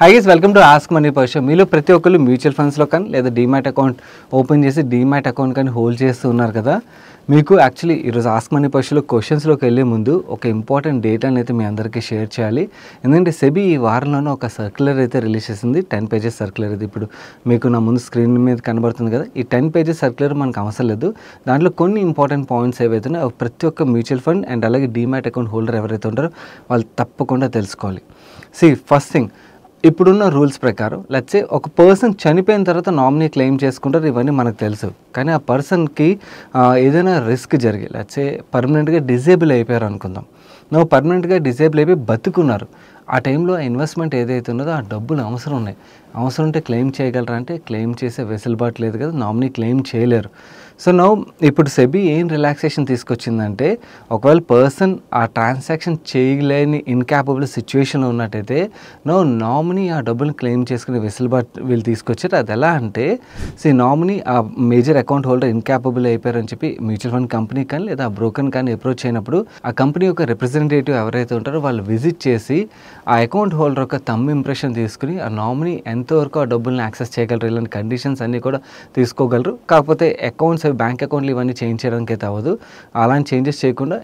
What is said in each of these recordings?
Hi guys, welcome to ask money per show. మీలో ప్రతి ఒక్కరు మ్యూచువల్ ఫండ్స్లో కానీ లేదా డీమ్యాట్ అకౌంట్ ఓపెన్ చేసి డీమ్యాట్ అకౌంట్ కానీ హోల్డ్ చేస్తూ ఉన్నారు కదా. మీకు యాక్చువల్లీ ఈరోజు ఆస్క్ మనీ పర్ షోలో క్వశ్చన్స్లోకి వెళ్ళే ముందు ఒక ఇంపార్టెంట్ డేటాని అయితే మీ అందరికీ షేర్ చేయాలి. ఎందుకంటే సెబీ ఈ వారంలోనే ఒక సర్క్యులర్ అయితే రిలీజ్ చేసింది. 10 పేజెస్ సర్క్యులర్ ఇది ఇప్పుడు మీకు నా ముందు స్క్రీన్ మీద కనబడుతుంది కదా. ఈ 10 పేజెస్ సర్క్యులర్ మనకు అవసరం లేదు. దాంట్లో కొన్ని ఇంపార్టెంట్ పాయింట్స్ ఏవైతే ఉన్నాయో ప్రతి ఒక్క మ్యూచువల్ ఫండ్ అండ్ అలాగే డీమ్యాట్ అకౌంట్ హోల్డర్ ఎవరైతే ఉంటారో వాళ్ళు తప్పకుండా తెలుసుకోవాలి. ఫస్ట్ థింగ్, ఇప్పుడున్న రూల్స్ ప్రకారం లెట్సే ఒక పర్సన్ చనిపోయిన తర్వాత నామినీ క్లెయిమ్ చేసుకుంటారు, ఇవన్నీ మనకు తెలుసు. కానీ ఆ పర్సన్కి ఏదైనా రిస్క్ జరిగి లెట్సే పర్మనెంట్గా డిజేబుల్ అయిపోయారు అనుకుందాం. నువ్వు పర్మనెంట్గా డిజేబుల్ అయిపోయి బతుకున్నారు. ఆ టైంలో ఆ ఇన్వెస్ట్మెంట్ ఏదైతే ఉన్నదో ఆ డబ్బులు అవసరం ఉన్నాయి. అవసరం ఉంటే క్లెయిమ్ చేయగలరా అంటే క్లెయిమ్ చేసే వెసులుబాటు లేదు కదా, నామినీ క్లెయిమ్ చేయలేరు. సో ఇప్పుడు సెబీ ఏం రిలాక్సేషన్ తీసుకొచ్చిందంటే ఒకవేళ పర్సన్ ఆ ట్రాన్సాక్షన్ చేయలేని ఇన్క్యాపబుల్ సిచ్యువేషన్లో ఉన్నట్టయితే నామినీ ఆ డబ్బులు క్లెయిమ్ చేసుకునే వెసులుబాటు వీళ్ళు తీసుకొచ్చారు. అది ఎలా అంటే నామినీ ఆ మేజర్ అకౌంట్ హోల్డర్ ఇన్క్యాపబుల్ అయిపోయారని చెప్పి మ్యూచువల్ ఫండ్ కంపెనీ కానీ లేదా బ్రోకర్ కానీ అప్రోచ్ అయినప్పుడు ఆ కంపెనీ యొక్క రిప్రజెంటేటివ్ ఎవరైతే ఉంటారో వాళ్ళు విజిట్ చేసి ఆ అకౌంట్ హోల్డర్ యొక్క థంబ్ ఇంప్రెషన్ తీసుకుని ఆ నామినీ ఎంతవరకు ఆ డబ్బుల్ని యాక్సెస్ చేయగలరు, ఇలాంటి కండిషన్స్ అన్నీ కూడా తీసుకోగలరు. కాకపోతే అకౌంట్స్ బ్యాంక్ అకౌంట్లు ఇవన్నీ చేంజ్ చేయడానికి అయితే అవ్వదు. అలాంటి చేంజెస్ చేయకుండా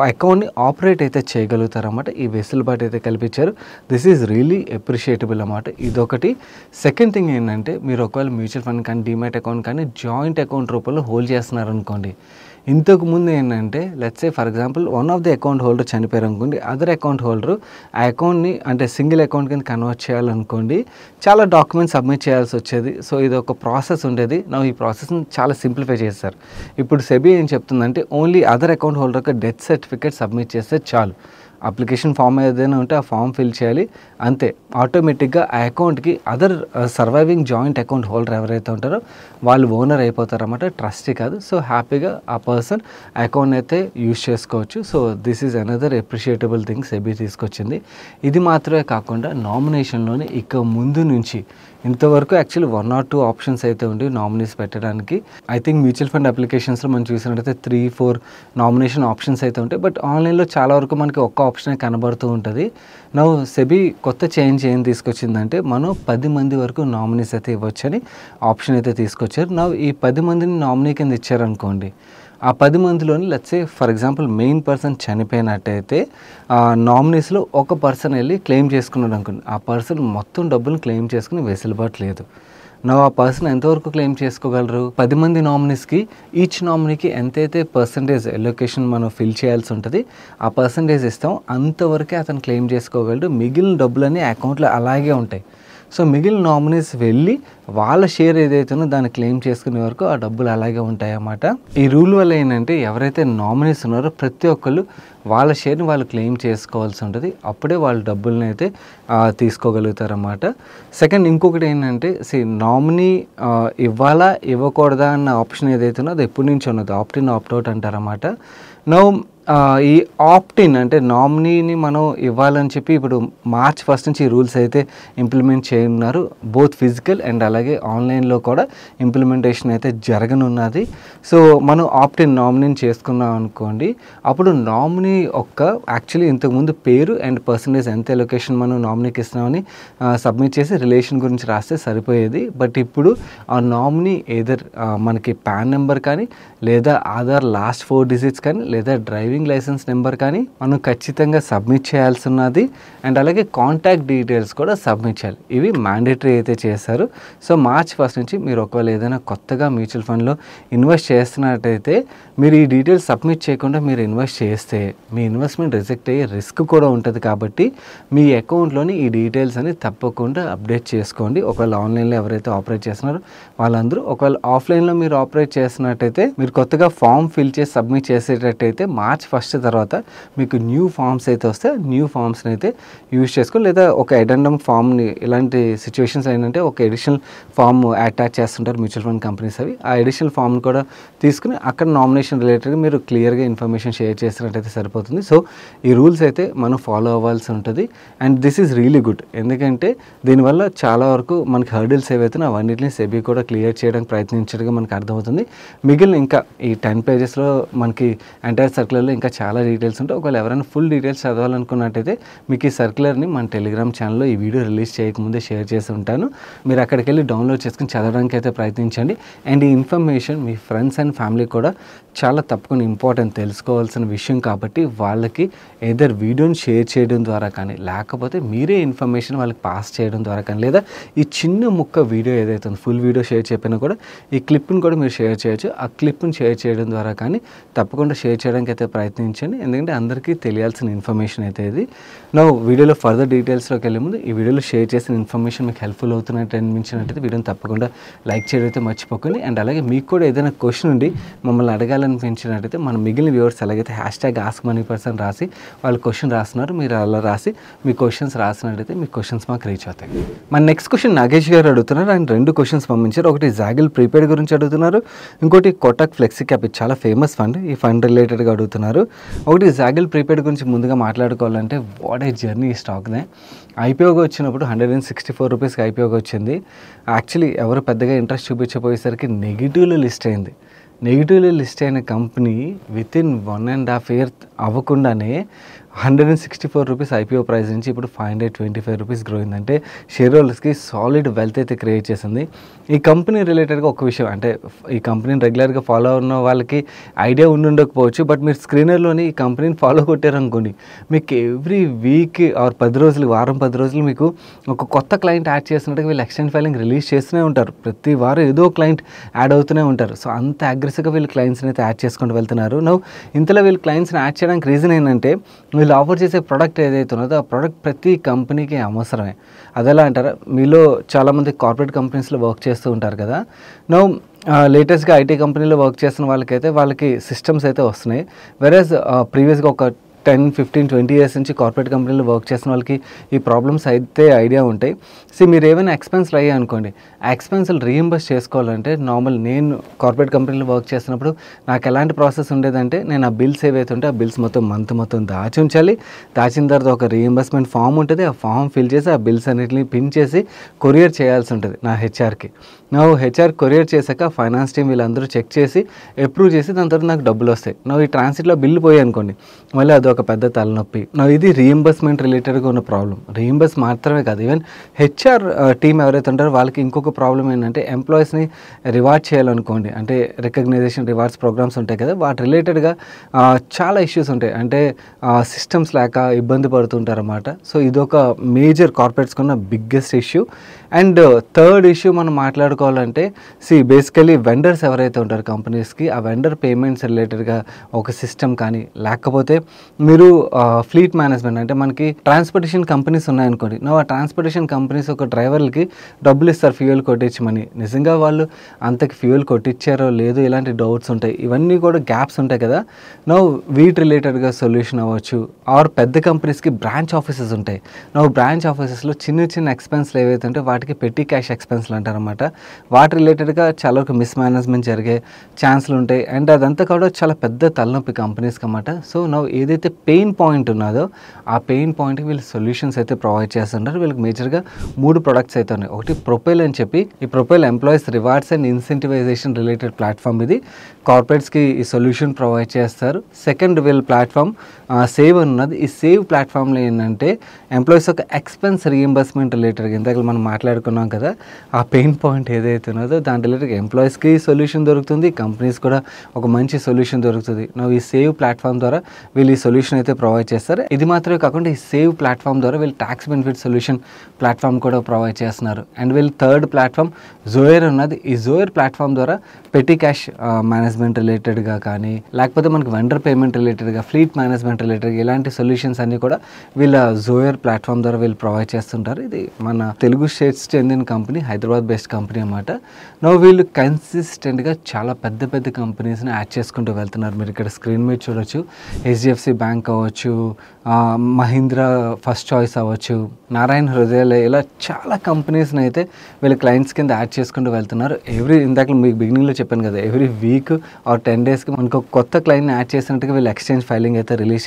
అకౌంట్ని ఆపరేట్ అయితే చేయగలుగుతారు అన్నమాట. ఈ వెసులుబాటు అయితే కల్పించారు. దిస్ ఈజ్ రియలీ అప్రిషియేటబుల్ అన్నమాట. ఇదొకటి. సెకండ్ థింగ్ ఏంటంటే మీరు ఒకవేళ మ్యూచువల్ ఫండ్ కానీ డీమ్యాట్ అకౌంట్ కానీ జాయింట్ అకౌంట్ రూపంలో హోల్డ్ చేస్తున్నారు అనుకోండి. ఇంతకు ముందు ఏంటంటే let's say for example one of the account holder చనిపోయారు అనుకోండి, అదర్ అకౌంట్ హోల్డర్ ఆ అకౌంట్ని అంటే సింగిల్ అకౌంట్ కింద కన్వర్ట్ చేయాలనుకోండి, చాలా డాక్యుమెంట్స్ సబ్మిట్ చేయాల్సి వచ్చేది. సో ఇది ఒక ప్రాసెస్ ఉండేది. ఈ ప్రాసెస్ని చాలా సింప్లిఫై చేస్తారు. ఇప్పుడు సెబీ ఏం చెప్తుందంటే ఓన్లీ అదర్ అకౌంట్ హోల్డర్కి డెత్ సర్టిఫికేట్ సబ్మిట్ చేస్తే చాలు. అప్లికేషన్ ఫామ్ ఏదైనా ఉంటే ఆ ఫామ్ ఫిల్ చేయాలి, అంతే. ఆటోమేటిక్గా ఆ అకౌంట్కి other surviving joint account holder ఎవరైతే ఉంటారో వాళ్ళు ఓనర్ అయిపోతారు అన్నమాట, ట్రస్టీ కాదు. సో హ్యాపీగా ఆ పర్సన్ అకౌంట్ అయితే యూజ్ చేసుకోవచ్చు. So this is another appreciable thing SEBI తీసుకొచ్చింది. ఇది మాత్రమే కాకుండా నామినేషన్లోనే ఇక ముందు నుంచి ఇంతవరకు యాక్చువల్లీ 1 or 2 ఆప్షన్స్ అయితే ఉండి నామినీస్ పెట్టడానికి. ఐ థింక్ మ్యూచువల్ ఫండ్ అప్లికేషన్స్లో మనం చూసినట్టయితే 3-4 నామినేషన్ ఆప్షన్స్ అయితే ఉంటాయి. బట్ ఆన్లైన్లో చాలా వరకు మనకి ఒక్క ఆప్షనే కనబడుతూ ఉంటుంది. సెబీ కొత్త చేంజ్ ఏం తీసుకొచ్చిందంటే మనం 10 మంది వరకు నామినీస్ అయితే ఇవ్వచ్చని ఆప్షన్ అయితే తీసుకొచ్చారు. ఈ 10 మందిని నామినీ కింద ఇచ్చారనుకోండి, ఆ 10 మందిలోని let's say for example main person చనిపోయినట్టయితే నామినీస్లో ఒక పర్సన్ వెళ్ళి క్లెయిమ్ చేసుకున్నాడు అనుకోండి, ఆ పర్సన్ మొత్తం డబ్బులు క్లెయిమ్ చేసుకుని వెసులుబాటు లేదు. ఆ పర్సన్ ఎంతవరకు క్లెయిమ్ చేసుకోగలరు? 10 మంది నామినీస్కి ఈచ్ నామినీకి ఎంతైతే పర్సంటేజ్ ఎలొకేషన్ మనం ఫిల్ చేయాల్సి ఉంటుంది ఆ పర్సంటేజ్ ఇస్తాం, అంతవరకే అతను క్లెయిమ్ చేసుకోగలడు. మిగిలిన డబ్బులన్నీ అకౌంట్లో అలాగే ఉంటాయి. సో మిగిలిన నామినీస్ వెళ్ళి వాళ్ళ షేర్ ఏదైతుందో దాన్ని క్లెయిమ్ చేసుకునే వరకు ఆ డబ్బులు అలాగే ఉంటాయి అన్నమాట. ఈ రూల్ వల్ల ఏంటంటే ఎవరైతే నామినీస్ ఉన్నారో ప్రతి ఒక్కళ్ళు వాళ్ళ షేర్ని వాళ్ళు క్లెయిమ్ చేసుకోవాల్సి ఉంటుంది. అప్పుడే వాళ్ళ డబ్బుల్ని అయితే తీసుకోగలుగుతారన్నమాట. సెకండ్ ఇంకొకటి ఏంటంటే నామినీ ఇవ్వాలా ఇవ్వకూడదా అన్న ఆప్షన్ ఏదైతే ఉన్నదో అది ఎప్పటి నుంచి ఉన్నది ఆప్ట్ ఇన్ ఆప్ట్ అవుట్ అంటారన్నమాట. ఈ ఆప్టిన్ అంటే నామినీని మనం ఇవ్వాలని చెప్పి ఇప్పుడు March 1 నుంచి ఈ రూల్స్ అయితే ఇంప్లిమెంట్ చేయనున్నారు. బోత్ ఫిజికల్ అండ్ అలాగే ఆన్లైన్లో కూడా ఇంప్లిమెంటేషన్ అయితే జరగనున్నది. సో మనం ఆప్టిన్ నామినీని చేసుకున్నాం అనుకోండి, అప్పుడు నామినీ యాక్చువల్లీ ఇంతకుముందు పేరు అండ్ పర్సంటేజ్ ఎంత ఎలొకేషన్ మనం నామినీకి ఇస్తున్నామని సబ్మిట్ చేసి రిలేషన్ గురించి రాస్తే సరిపోయేది. బట్ ఇప్పుడు ఆ నామినీ ఏదర్ మనకి పాన్ నెంబర్ కానీ లేదా ఆధార్ లాస్ట్ 4 digits కానీ లేదా డ్రైవింగ్ లైసెన్స్ నెంబర్ కానీ మనం ఖచ్చితంగా సబ్మిట్ చేయాల్సి ఉన్నది. అండ్ అలాగే కాంటాక్ట్ డీటెయిల్స్ కూడా సబ్మిట్ చేయాలి. ఇవి మ్యాండేటరీ అయితే చేశారు. సో March 1 నుంచి మీరు ఒకవేళ ఏదైనా కొత్తగా మ్యూచువల్ ఫండ్లో ఇన్వెస్ట్ చేస్తున్నట్టయితే మీరు ఈ డీటెయిల్స్ సబ్మిట్ చేయకుండా మీరు ఇన్వెస్ట్ చేస్తే మీ ఇన్వెస్ట్మెంట్ రిజెక్ట్ అయ్యే రిస్క్ కూడా ఉంటుంది. కాబట్టి మీ అకౌంట్లోని ఈ డీటెయిల్స్ అని తప్పకుండా అప్డేట్ చేసుకోండి. ఒకవేళ ఆన్లైన్లో ఎవరైతే ఆపరేట్ చేస్తున్నారో వాళ్ళందరూ, ఒకవేళ ఆఫ్లైన్లో మీరు ఆపరేట్ చేస్తున్నట్టయితే మీరు కొత్తగా ఫామ్ ఫిల్ చేసి సబ్మిట్ చేసేటట్టయితే March 1 తర్వాత మీకు న్యూ ఫామ్స్ అయితే వస్తే న్యూ ఫామ్స్ని అయితే యూజ్ చేసుకోండి. లేదా ఒక అడెండమ్ ఫామ్ని, ఇలాంటి సిచ్యువేషన్స్ ఏంటంటే ఒక ఎడిషనల్ ఫామ్ అటాచ్ చేస్తుంటారు మ్యూచువల్ ఫండ్ కంపెనీస్. ఆ ఎడిషనల్ ఫామ్ని కూడా తీసుకుని అక్కడ నామినేషన్ రిలేటెడ్గా మీరు క్లియర్గా ఇన్ఫర్మేషన్ షేర్ చేసినట్టయితే సరిపోతుంది. సో ఈ రూల్స్ అయితే మనం ఫాలో అవ్వాల్సి ఉంటుంది. And this is really good. ఎందుకంటే దీనివల్ల చాలా వరకు మనకి హర్డిల్స్ ఏవైతే అవన్నింటినీ సెబీ కూడా క్లియర్ చేయడానికి ప్రయత్నించడానికి మనకు అర్థమవుతుంది. మిగిలిన ఇంకా ఈ 10 పేజెస్లో మనకి ఎంటైర్ సర్క్యులర్లో సర్క్యులర్లో ఇంకా చాలా డీటెయిల్స్ ఉంటాయి. ఒకవేళ ఎవరైనా ఫుల్ డీటెయిల్స్ చదవాలనుకున్నట్టయితే మీకు ఈ సర్క్యులర్ని మన టెలిగ్రామ్ ఛానల్లో ఈ వీడియో రిలీజ్ చేయకముందే షేర్ చేసి ఉంటాను. మీరు అక్కడికి వెళ్ళి డౌన్లోడ్ చేసుకుని చదవడానికి అయితే ప్రయత్నించండి. అండ్ ఈ information me friends and family కూడా చాలా తప్పకుండా ఇంపార్టెంట్ తెలుసుకోవాల్సిన విషయం కాబట్టి వాళ్ళకి ఏదర్ వీడియోని షేర్ చేయడం ద్వారా కానీ లేకపోతే మీరే ఇన్ఫర్మేషన్ వాళ్ళకి పాస్ చేయడం ద్వారా కానీ లేదా ఈ చిన్న ముక్క వీడియో ఏదైతే ఉందో ఫుల్ వీడియో షేర్ చెప్పినా కూడా ఈ క్లిప్ని కూడా మీరు షేర్ చేయొచ్చు. ఆ క్లిప్ని షేర్ చేయడం ద్వారా కానీ తప్పకుండా షేర్ చేయడానికి అయితే ప్రయత్నించండి. ఎందుకంటే అందరికీ తెలియాల్సిన ఇన్ఫర్మేషన్ అయితే ఇది. నా వీడియోలో ఫర్దర్ డీటెయిల్స్లోకి వెళ్ళే ముందు ఈ వీడియోలో షేర్ చేసిన ఇన్ఫర్మేషన్ మీకు హెల్ప్ఫుల్ అవుతున్నట్టు అనిపించినట్టయితే వీడియోని తప్పకుండా లైక్ చేయడం అయితే మర్చిపోకండి. అండ్ అలాగే మీకు కూడా ఏదైనా క్వశ్చన్ ఉండి మమ్మల్ని అడగాలనిపించినట్టయితే మన మిగిలిన వ్యూవర్స్ ఎలాగైతే #AskMoneyPerson రాసి వాళ్ళు క్వశ్చన్ రాస్తున్నారు, మీరు అలా రాసి మీ క్వశ్చన్స్ రాసినట్టయితే మీ క్వశ్చన్స్ మాకు రీచ్ అవుతాయి. మన నెక్స్ట్ క్వశ్చన్ నాగేష్ గారు అడుగుతున్నారు. ఆయన 2 క్వశ్చన్స్ పంపించారు. ఒకటి జాగిల్ ప్రీపెయిడ్ గురించి అడుగుతున్నారు, ఇంకోటి కోటక్ ఫ్లెక్సీ క్యాప్. ఇది చాలా ఫేమస్ ఫండ్, ఈ ఫండ్ రిలేటెడ్గా అడుగుతున్నారు. ఒకటి జాగిల్ ప్రీపెయిడ్ గురించి ముందుగా మాట్లాడుకోవాలంటే వాట్ ఏ జర్నీ ఈ స్టాక్నే. ఐపీఓగా వచ్చినప్పుడు 164 రూపీస్కి ఐపీఓగా వచ్చింది. యాక్చువల్లీ ఎవరు పెద్దగా ఇంట్రెస్ట్ చూపించబోయేసరికి నెగిటివ్లో లిస్ట్ అయింది. నెగిటివ్లో లిస్ట్ అయిన కంపెనీ వితిన్ 1.5 ఇయర్ అవ్వకుండానే 164 రూపీస్ ఐపీఓ ప్రైస్ నుంచి ఇప్పుడు 525 రూపీస్ గ్రో అయిందంటే షేర్ హోల్డర్స్కి సాలిడ్ వెల్త్ అయితే క్రియేట్ చేసింది. ఈ కంపెనీ రిలేటెడ్గా ఒక విషయం అంటే ఈ కంపెనీని రెగ్యులర్గా ఫాలో ఉన్న వాళ్ళకి ఐడియా ఉండకపోవచ్చు, బట్ మీరు స్క్రీనర్లోని ఈ కంపెనీని ఫాలో కొట్టారనుకోండి మీకు ఎవ్రీ వీక్ ఆర్ 10 రోజులు వారం 10 రోజులు మీకు ఒక కొత్త క్లయింట్ యాడ్ చేసినట్టుగా వీళ్ళు ఎక్స్చేంజ్ ఫైలింగ్ రిలీజ్ చేస్తూనే ఉంటారు. ప్రతి వారం ఏదో క్లయింట్ యాడ్ అవుతూనే ఉంటారు. సో అంత అగ్రెసివ్గా వీళ్ళు క్లయింట్స్ని అయితే యాడ్ చేసుకుంటూ వెళ్తున్నారు. ఇంతలో వీళ్ళు క్లయింట్స్ని యాడ్ చేయడానికి రీజన్ ఏంటంటే వీళ్ళు ఆఫర్ చేసే ప్రోడక్ట్ ఏదైతే ఉన్నదో ఆ ప్రోడక్ట్ ప్రతి కంపెనీకి అవసరమే. అదెలా అంటారా, మీలో చాలామంది కార్పొరేట్ కంపెనీస్లో వర్క్ చేస్తూ ఉంటారు కదా. లేటెస్ట్గా ఐటీ కంపెనీలో వర్క్ చేస్తున్న వాళ్ళకి సిస్టమ్స్ అయితే వస్తున్నాయి. వెరాజ్ ప్రీవియస్గా ఒక 10, 15, 20 ఇయర్స్ నుంచి కార్పొరేట్ కంపెనీలో వర్క్ చేసిన వాళ్ళకి ఈ ప్రాబ్లమ్స్ అయితే ఐడియా ఉంటాయి. మీరు ఏమైనా ఎక్స్పెన్స్లు అయ్యాయి అనుకోండి, ఆ ఎక్స్పెన్స్లు రీఎంబర్స్ చేసుకోవాలంటే నేను కార్పొరేట్ కంపెనీలో వర్క్ చేసినప్పుడు నాకు ఎలాంటి ప్రాసెస్ ఉండేదంటే నేను ఆ బిల్స్ ఏవైతే ఉంటే ఆ బిల్స్ మొత్తం దాచి ఉంచాలి. దాచిన తర్వాత ఒక రీఎంబర్స్మెంట్ ఫామ్ ఉంటుంది. ఆ ఫామ్ ఫిల్ చేసి ఆ బిల్స్ అన్నిటిని పిన్ చేసి కొరియర్ చేయాల్సి ఉంటుంది నా హెచ్ఆర్కి. హెచ్ఆర్ కొరియర్ చేశాక ఫైనాన్స్ టీమ్ వీళ్ళందరూ చెక్ చేసి అప్రూవ్ చేసి దాని తర్వాత నాకు డబ్బులు వస్తాయి. ఈ ట్రాన్సిట్లో బిల్లు పోయాయి అనుకోండి, మళ్ళీ అదొక పెద్ద తలనొప్పి. ఇది రీఎంబర్స్మెంట్ రిలేటెడ్గా ఉన్న ప్రాబ్లం. రీఎంబర్స్ మాత్రమే కాదు, ఈవెన్ హెచ్ఆర్ టీమ్ ఎవరైతే ఉంటారో వాళ్ళకి ఇంకొక ప్రాబ్లం ఏంటంటే ఎంప్లాయీస్ని రివార్డ్ చేయాలనుకోండి, అంటే రికగ్నైజేషన్ రివార్డ్స్ ప్రోగ్రామ్స్ ఉంటాయి కదా, వాటి రిలేటెడ్గా చాలా ఇష్యూస్ ఉంటాయి. అంటే సిస్టమ్స్ లేక ఇబ్బంది పడుతుంటారు అన్నమాట. సో ఇదొక మేజర్ కార్పొరేట్స్కి ఉన్న biggest issue. And third issue మనం మాట్లాడుకోవాలంటే బేసికలీ వెండర్స్ ఎవరైతే ఉంటారో కంపెనీస్కి ఆ వెండర్ పేమెంట్స్ రిలేటెడ్గా ఒక సిస్టమ్ కానీ లేకపోతే మీరు ఫ్లీట్ మేనేజ్మెంట్ అంటే మనకి ట్రాన్స్పోర్టేషన్ కంపెనీస్ ఉన్నాయనుకోండి, ఆ ట్రాన్స్పోర్టేషన్ కంపెనీస్ ఒక డ్రైవర్లకి డబ్బులు ఇస్తారు ఫ్యూయల్ కొట్టించమని. నిజంగా వాళ్ళు అంతకి ఫ్యూయల్ కొట్టించారో లేదో ఇలాంటి డౌట్స్ ఉంటాయి. ఇవన్నీ కూడా గ్యాప్స్ ఉంటాయి కదా. వీటి రిలేటెడ్గా సొల్యూషన్ అవ్వచ్చు. ఆర్ పెద్ద కంపెనీస్కి బ్రాంచ్ ఆఫీసెస్ ఉంటాయి. బ్రాంచ్ ఆఫీసెస్లో చిన్న ఎక్స్పెన్స్లు ఏవైతే ఉంటే వాటికి పెట్టి క్యాష్ ఎక్స్పెన్స్లు అంటారనమాట. వాటి రిలేటెడ్గా చాలా వరకు మిస్మేనేజ్మెంట్ జరిగే ఛాన్స్లు ఉంటాయి. అండ్ అదంతా కూడా చాలా పెద్ద తలనొప్పి కంపెనీస్కి అన్నమాట. సో ఏదైతే పెయిన్ పాయింట్ ఉన్నదో ఆ పెయిన్ పాయింట్కి వీళ్ళు సొల్యూషన్స్ అయితే ప్రొవైడ్ చేస్తుంటారు. వీళ్ళకి మేజర్గా 3 ప్రొడక్ట్స్ అయితే ఉన్నాయి. ఒకటి ప్రొపైల్ అని చెప్పి, ఈ Propel employees rewards and incentivization related platform. ఇది కార్పొరేట్స్కి ఈ సొల్యూషన్ ప్రొవైడ్ చేస్తారు. సెకండ్ వీళ్ళ ప్లాట్ఫామ్ సేవ్ అని ఉన్నది. ఈ సేవ్ ప్లాట్ఫామ్లో ఏంటంటే ఎంప్లాయీస్ ఒక ఎక్స్పెన్స్ రీఎంబర్స్మెంట్ రిలేటెడ్గా ఇందాక మనం మాట్లాడుకున్నాం కదా, ఆ పెయిన్ పాయింట్ ఏదైతే ఉన్నదో దాని రిలేటెడ్గా ఎంప్లాయీస్కి సొల్యూషన్ దొరుకుతుంది, కంపెనీస్ కూడా ఒక మంచి సొల్యూషన్ దొరుకుతుంది. ఈ సేవ్ ప్లాట్ఫామ్ ద్వారా వీళ్ళు ఈ సొల్యూషన్ అయితే ప్రొవైడ్ చేస్తారు. ఇది మాత్రమే కాకుండా ఈ సేవ్ ప్లాట్ఫామ్ ద్వారా వీళ్ళు ట్యాక్స్ బెనిఫిట్ సొల్యూషన్ ప్లాట్ఫామ్ కూడా ప్రొవైడ్ చేస్తున్నారు. అండ్ వీళ్ళు థర్డ్ ప్లాట్ఫామ్ జోయర్ ఉన్నది. ఈ జోయర్ ప్లాట్ఫామ్ ద్వారా పెట్టి క్యాష్ మేనేజ్మెంట్ రిలేటెడ్గా కానీ లేకపోతే మనకి వెండర్ పేమెంట్ రిలేటెడ్గా ఫ్లీట్ మేనేజ్మెంట్ రిలేటెడ్గా ఇలాంటి సొల్యూషన్స్ అన్నీ కూడా వీళ్ళ జోయర్ ప్లాట్ఫామ్ ద్వారా వీళ్ళు ప్రొవైడ్ చేస్తుంటారు. ఇది మన తెలుగు స్టేట్స్ చెందిన కంపెనీ, హైదరాబాద్ బేస్డ్ కంపెనీ అన్నమాట. వీళ్ళు కన్సిస్టెంట్గా చాలా పెద్ద కంపెనీస్ని యాడ్ చేసుకుంటూ వెళ్తున్నారు. మీరు ఇక్కడ స్క్రీన్ మీద చూడొచ్చు. HDFC బ్యాంక్ అవ్వచ్చు, మహీంద్రా ఫస్ట్ చాయిస్ అవ్వచ్చు, నారాయణ హృదయాలయ, ఇలా చాలా కంపెనీస్ని అయితే వీళ్ళ క్లయింట్స్ కింద యాడ్ చేసుకుంటూ వెళ్తున్నారు. ఇందాక మీకు బిగినింగ్లో చెప్పాను కదా, ఎవ్రీ వీక్ ఆర్ 10 డేస్కి మనకు కొత్త క్లయింట్ని యాడ్ చేసినట్టుగా వీళ్ళు ఎక్స్చేంజ్ ఫైలింగ్ అయితే రిలీజ్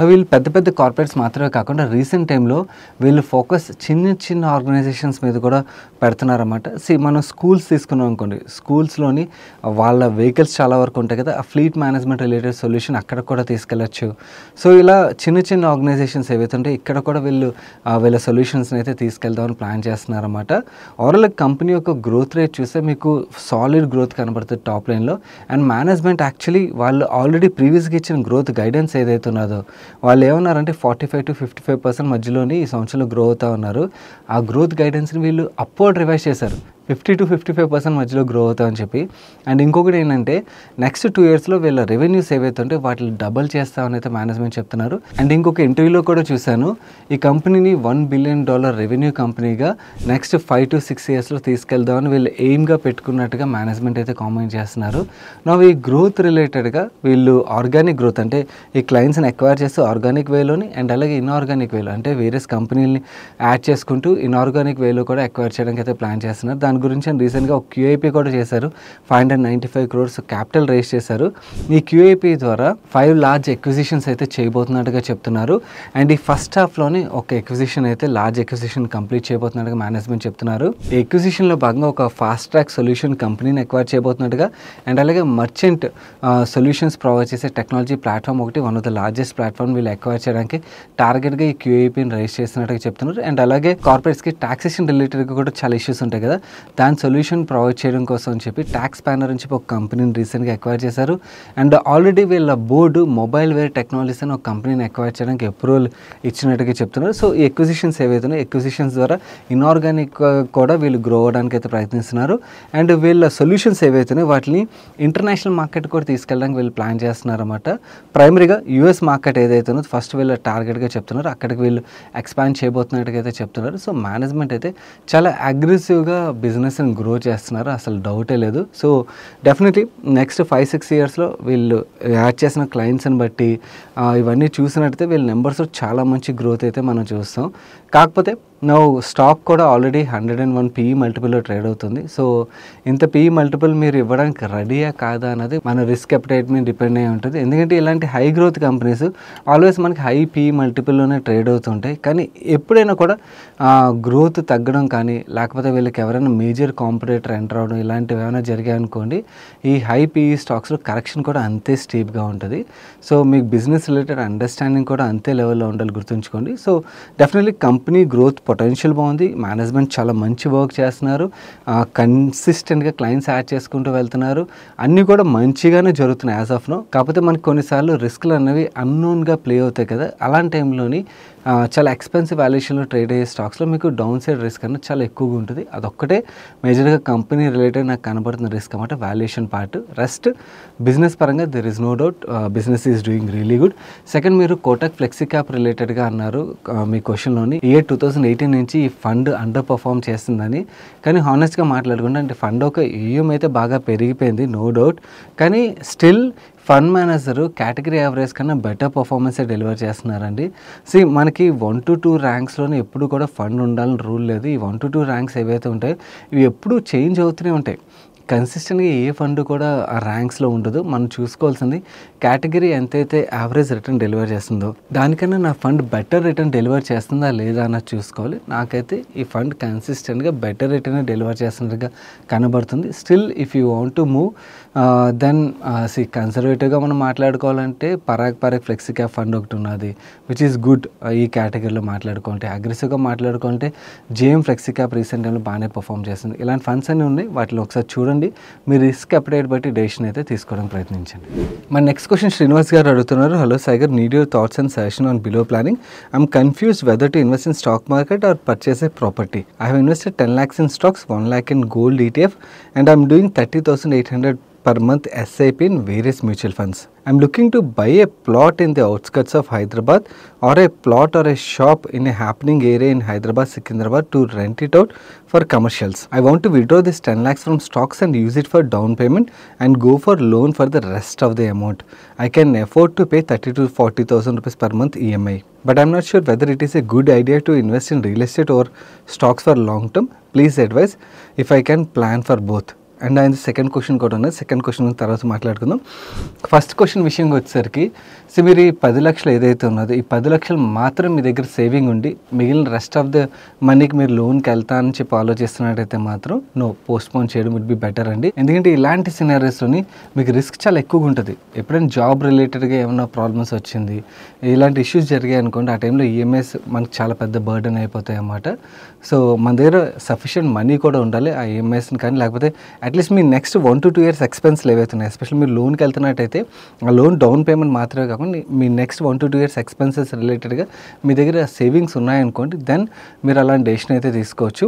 వీళ్ళు పెద్ద కార్పొరేట్స్ మాత్రమే కాకుండా రీసెంట్ టైంలో వీళ్ళు ఫోకస్ చిన్న ఆర్గనైజేషన్ ఆపరేషన్స్ మీద కూడా పెడుతున్నారన్నమాట. మనం స్కూల్స్ తీసుకున్నాం అనుకోండి, స్కూల్స్లోని వాళ్ళ వెహికల్స్ చాలా వరకు ఉంటాయి కదా, ఆ ఫ్లీట్ మేనేజ్మెంట్ రిలేటెడ్ సొల్యూషన్ అక్కడ కూడా తీసుకెళ్ళచ్చు. సో ఇలా చిన్న చిన్న ఆర్గనైజేషన్స్ ఏవైతే ఉంటాయి ఇక్కడ కూడా వీళ్ళ సొల్యూషన్స్ని అయితే తీసుకెళ్దామని ప్లాన్ చేస్తున్నారన్నమాట. ఓవరాల్ కంపెనీ యొక్క గ్రోత్ రేట్ చూస్తే మీకు సాలిడ్ గ్రోత్ కనబడుతుంది టాప్ లైన్లో. అండ్ మేనేజ్మెంట్ యాక్చువల్లీ వాళ్ళు ఆల్రెడీ ప్రీవియస్గా ఇచ్చిన గ్రోత్ గైడెన్స్ ఏదైతే ఉన్నదో వాళ్ళు ఏమన్నారంటే 45 to 55% మధ్యలోని ఈ సంవత్సరంలో గ్రో అవుతా ఉన్నారు. ఆ గ్రోత్ గైడెన్స్ని వీళ్ళు అప్వర్డ్ రివైజ్ చేశారు, 50 to 55% మధ్యలో గ్రో అవుతామని చెప్పి. అండ్ ఇంకొకటి ఏంటంటే నెక్స్ట్ 2 yearsలో వీళ్ళ రెవెన్యూస్ ఏవైతే ఉంటే వాటిని డబల్ చేస్తామని అయితే మేనేజ్మెంట్ చెప్తున్నారు. అండ్ ఇంకొక ఇంటర్వ్యూలో కూడా చూశాను, ఈ కంపెనీని $1 billion రెవెన్యూ కంపెనీగా నెక్స్ట్ 5 to 6 yearsలో తీసుకెళ్దామని వీళ్ళు ఎయిమ్గా పెట్టుకున్నట్టుగా మేనేజ్మెంట్ అయితే కామెంట్ చేస్తున్నారు. నా ఈ గ్రోత్ రిలేటెడ్గా వీళ్ళు ఆర్గానిక్ గ్రోత్ అంటే ఈ క్లయింట్స్ని ఎక్వైర్ చేస్తూ ఆర్గానిక్ వేలోని అండ్ అలాగే ఇన్ఆర్గానిక్ వేలో అంటే వేరియస్ కంపెనీలని యాడ్ చేసుకుంటూ ఇన్ఆర్గానిక్ వేలో కూడా ఎక్వైర్ చేయడానికి అయితే ప్లాన్ చేస్తున్నారు. దాని గురించి రీసెంట్గా ఒక QIP కూడా చేశారు, 595 crores క్యాపిటల్ రేస్ చేశారు. ఈ QIP ద్వారా 5 large acquisitions అయితే చేయబోతున్నట్టుగా చెప్తున్నారు. అండ్ ఈ ఫస్ట్ హాఫ్లోనే ఒక ఎక్విజిషన్ అయితే లార్జ్ ఎక్విజిషన్ కంప్లీట్ చేయబోతున్నట్టుగా మేనేజ్మెంట్ చెప్తున్నారు. ఈ ఎక్విజిషన్లో భాగంగా ఒక ఫాస్ట్ ట్రాక్ సొల్యూషన్ కంపెనీని ఎక్వైర్ చేయబోతున్నట్టుగా అండ్ అలాగే మర్చెంట్ సొల్యూషన్స్ ప్రొవైడ్ చేసే టెక్నాలజీ ప్లాట్ఫామ్ ఒకటి, one of the largest platform వీళ్ళు ఎక్వైర్ చేయడానికి టార్గెట్గా ఈ QIPని రైజ్ చేస్తున్నట్టుగా చెప్తున్నారు. అండ్ అలాగే కార్పొరేట్స్కి టాక్సేషన్ రిలేటెడ్గా కూడా చాలా ఇష్యూస్ ఉంటాయి కదా, దాని సొల్యూషన్ ప్రొవైడ్ చేయడం కోసం అని చెప్పి ట్యాక్స్ ప్యానర్ అని చెప్పి ఒక కంపెనీని రీసెంట్గా ఎక్వైర్ చేశారు. అండ్ ఆల్రెడీ వీళ్ళ బోర్డు మొబైల్ వేర్ టెక్నాలజీస్ అని ఒక కంపెనీని ఎక్వైర్ చేయడానికి అప్రూవల్ ఇచ్చినట్టుగా చెప్తున్నారు. సో ఈ ఎక్విజిషన్స్ ఏవైతున్నాయో ఎక్విజిషన్స్ ద్వారా ఇన్ఆర్గానిక్ కూడా వీళ్ళు గ్రో అవ్వడానికి అయితే ప్రయత్నిస్తున్నారు. అండ్ వీళ్ళ సొల్యూషన్స్ ఏవైతున్నాయో వాటిని ఇంటర్నేషనల్ మార్కెట్ కూడా తీసుకెళ్ళడానికి వీళ్ళు ప్లాన్ చేస్తున్నారన్నమాట. ప్రైమరీగా US మార్కెట్ ఏదైతుందో ఫస్ట్ వీళ్ళ టార్గెట్గా చెప్తున్నారు, అక్కడికి వీళ్ళు ఎక్స్పాండ్ చేయబోతున్నట్టుగా అయితే చెప్తున్నారు. సో మేనేజ్మెంట్ అయితే చాలా అగ్రెసివ్గా బిజినెస్ని గ్రో చేస్తున్నారు, అసలు డౌటే లేదు. సో డెఫినెట్లీ నెక్స్ట్ 5-6 yearsలో వీళ్ళు యాడ్ చేసిన క్లయింట్స్ని బట్టి ఇవన్నీ చూసినట్టయితే వీళ్ళ నెంబర్స్ చాలా మంచి గ్రోత్ అయితే మనం చూస్తాం. కాకపోతే స్టాక్ కూడా ఆల్రెడీ 101 PE మల్టిపుల్లో ట్రేడ్ అవుతుంది. సో ఇంత PE మల్టిపుల్ మీరు ఇవ్వడానికి రెడీయా కాదా అన్నది మన రిస్క్ అప్టైట్ మీద డిపెండ్ అయి ఉంటుంది. ఎందుకంటే ఇలాంటి హై గ్రోత్ కంపెనీస్ ఆల్వేస్ మనకి హై PE మల్టిపుల్లోనే ట్రేడ్ అవుతుంటాయి. కానీ ఎప్పుడైనా కూడా గ్రోత్ తగ్గడం కానీ లేకపోతే వీళ్ళకి ఎవరైనా మేజర్ కాంపిటేటర్ ఎంటర్ అవడం ఇలాంటివి ఏమైనా జరిగాయనుకోండి, ఈ హై PE స్టాక్స్లో కరెక్షన్ కూడా అంతే స్టీప్గా ఉంటుంది. సో మీకు బిజినెస్ రిలేటెడ్ అండర్స్టాండింగ్ కూడా అంతే లెవెల్లో ఉండాలి, గుర్తుంచుకోండి. So definitely company growth potential బాగుంది, మేనేజ్మెంట్ చాలా మంచి వర్క్ చేస్తున్నారు, కన్సిస్టెంట్గా క్లయింట్స్ యాడ్ చేసుకుంటూ వెళ్తున్నారు, అన్నీ కూడా మంచిగానే జరుగుతున్నాయి యాజ్ ఆఫ్ నో. కాకపోతే మనకి కొన్నిసార్లు రిస్క్లు అనేవి అన్నోన్గా ప్లే అవుతాయి కదా, అలాంటి టైంలోని చాలా ఎక్స్పెన్సివ్ వాల్యుయేషన్లో ట్రేడ్ అయ్యే స్టాక్స్లో మీకు డౌన్ సైడ్ రిస్క్ అనేది చాలా ఎక్కువగా ఉంటుంది. అదొక్కటే మేజర్గా కంపెనీ రిలేటెడ్ నాకు కనబడుతున్న రిస్క్ అన్నమాట, వాల్యుయేషన్ పార్ట్. రెస్ట్ బిజినెస్ పరంగా there is no doubt business is doing really good. Second, మీరు కోటక్ ఫ్లెక్సీ క్యాప్ రిలేటెడ్గా అన్నారు మీ క్వశ్చన్లోని. ఇయర్ 2018 నుంచి ఈ ఫండ్ అండర్ పర్ఫామ్ చేస్తుందని. కానీ హానెస్ట్గా మాట్లాడుకుంటే అంటే ఫండ్ ఒక EM అయితే బాగా పెరిగిపోయింది, నో డౌట్. కానీ still fund manager category average కన్నా బెటర్ పర్ఫార్మెన్సే డెలివర్ చేస్తున్నారండి. మనకి 1 to 2 ర్యాంక్స్లోనే ఎప్పుడు కూడా ఫండ్ ఉండాలని రూల్ లేదు. ఈ 1 to 2 ర్యాంక్స్ ఏవైతే ఉంటాయో ఇవి ఎప్పుడూ చేంజ్ అవుతూనే ఉంటాయి. కన్సిస్టెంట్గా ఏ ఫండ్ కూడా ఆ ర్యాంక్స్లో ఉండదు. మనం చూసుకోవాల్సింది కేటగిరీ ఎంతైతే యావరేజ్ రిటర్న్ డెలివర్ చేస్తుందో దానికన్నా నా ఫండ్ బెటర్ రిటర్న్ డెలివర్ చేస్తుందా లేదా అన్నది చూసుకోవాలి. నాకైతే ఈ ఫండ్ కన్సిస్టెంట్గా బెటర్ రిటర్న్ డెలివర్ చేస్తున్నట్టుగా కనబడుతుంది. Still if you want to move then కన్సర్వేటివ్గా మనం మాట్లాడుకోవాలంటే పరాగ్ ఫ్లెక్సీ క్యాప్ ఫండ్ ఒకటి ఉన్నది విచ్ ఈస్ గుడ్. ఈ కేటగిరీలో మాట్లాడుకోవాలంటే అగ్రెసివ్గా మాట్లాడుకోవాలంటే JM ఫ్లెక్సీ క్యాప్ రీసెంట్ టైంలో బాగానే పర్ఫామ్ చేస్తుంది. ఇలాంటి ఫండ్స్ అన్నీ ఉన్నాయి, వాటిలో ఒకసారి చూడండి, మీ రిస్క్ అప్డేట్ బట్టి డెసిషన్ అయితే తీసుకోవడానికి ప్రయత్నించండి. మన నెక్స్ట్ క్వశ్చన్ శ్రీనివాస్ గారు అడుగుతున్నారు. Hello Sagar, need your thoughts and suggestion on below planning. I'm confused whether to invest in stock market or purchase a property. I have invested 10 lakhs in stocks, 1 lakh in gold ETF, and I'm doing 30,800 per month SIP in various mutual funds. I'm looking to buy a plot in the outskirts of Hyderabad or a plot or a shop in a happening area in Hyderabad, Secunderabad to rent it out for commercials. I want to withdraw this 10 lakhs from stocks and use it for down payment and go for loan for the rest of the amount. I can afford to pay 30,000 to 40,000 rupees per month EMI. But I'm not sure whether it is a good idea to invest in real estate or stocks for long term. Please advise if I can plan for both. And ఆయన second question కూడా ఉన్నది. Second question తర్వాత మాట్లాడుకుందాం. First question విషయంకి వచ్చేసరికి so మీరు ఈ 10 లక్షలు ఏదైతే ఉన్నదో ఈ 10 లక్షలు మాత్రం మీ దగ్గర సేవింగ్ ఉండి మిగిలిన రెస్ట్ ఆఫ్ ద మనీకి మీరు లోన్కి వెళ్తానని చెప్పి ఆలోచిస్తున్నట్టయితే మాత్రం పోస్ట్పోన్ చేయడం వుడ్ బి బెటర్ అండి. ఎందుకంటే ఇలాంటి సినారియోస్లోని మీకు రిస్క్ చాలా ఎక్కువగా ఉంటుంది. ఎప్పుడైనా జాబ్ రిలేటెడ్గా ఏమైనా ప్రాబ్లమ్స్ వచ్చింది, ఇలాంటి ఇష్యూస్ జరిగాయి అనుకోండి, ఆ టైంలో ఈఎంఐస్ మనకి చాలా పెద్ద బర్డెన్ అయిపోతాయి అన్నమాట. సో మన దగ్గర సఫిషియెంట్ మనీ కూడా ఉండాలి ఆ ఈఎంఐస్ని కానీ, లేకపోతే అట్లీస్ట్ మీ నెక్స్ట్ 1 to 2 years ఎక్స్పెన్స్లు ఏవైతున్నాయి, ఎస్పెషల్లీ మీరు లోన్కి వెళ్తున్నట్టయితే ఆ లోన్ డౌన్ పేమెంట్ మాత్రమే కాకుండా మీ నెక్స్ట్ 1 to 2 years ఎక్స్పెన్సెస్ రిలేటెడ్గా మీ దగ్గర సేవింగ్స్ ఉన్నాయనుకోండి, దెన్ మీరు అలాంటి డెసిషన్ అయితే తీసుకోవచ్చు.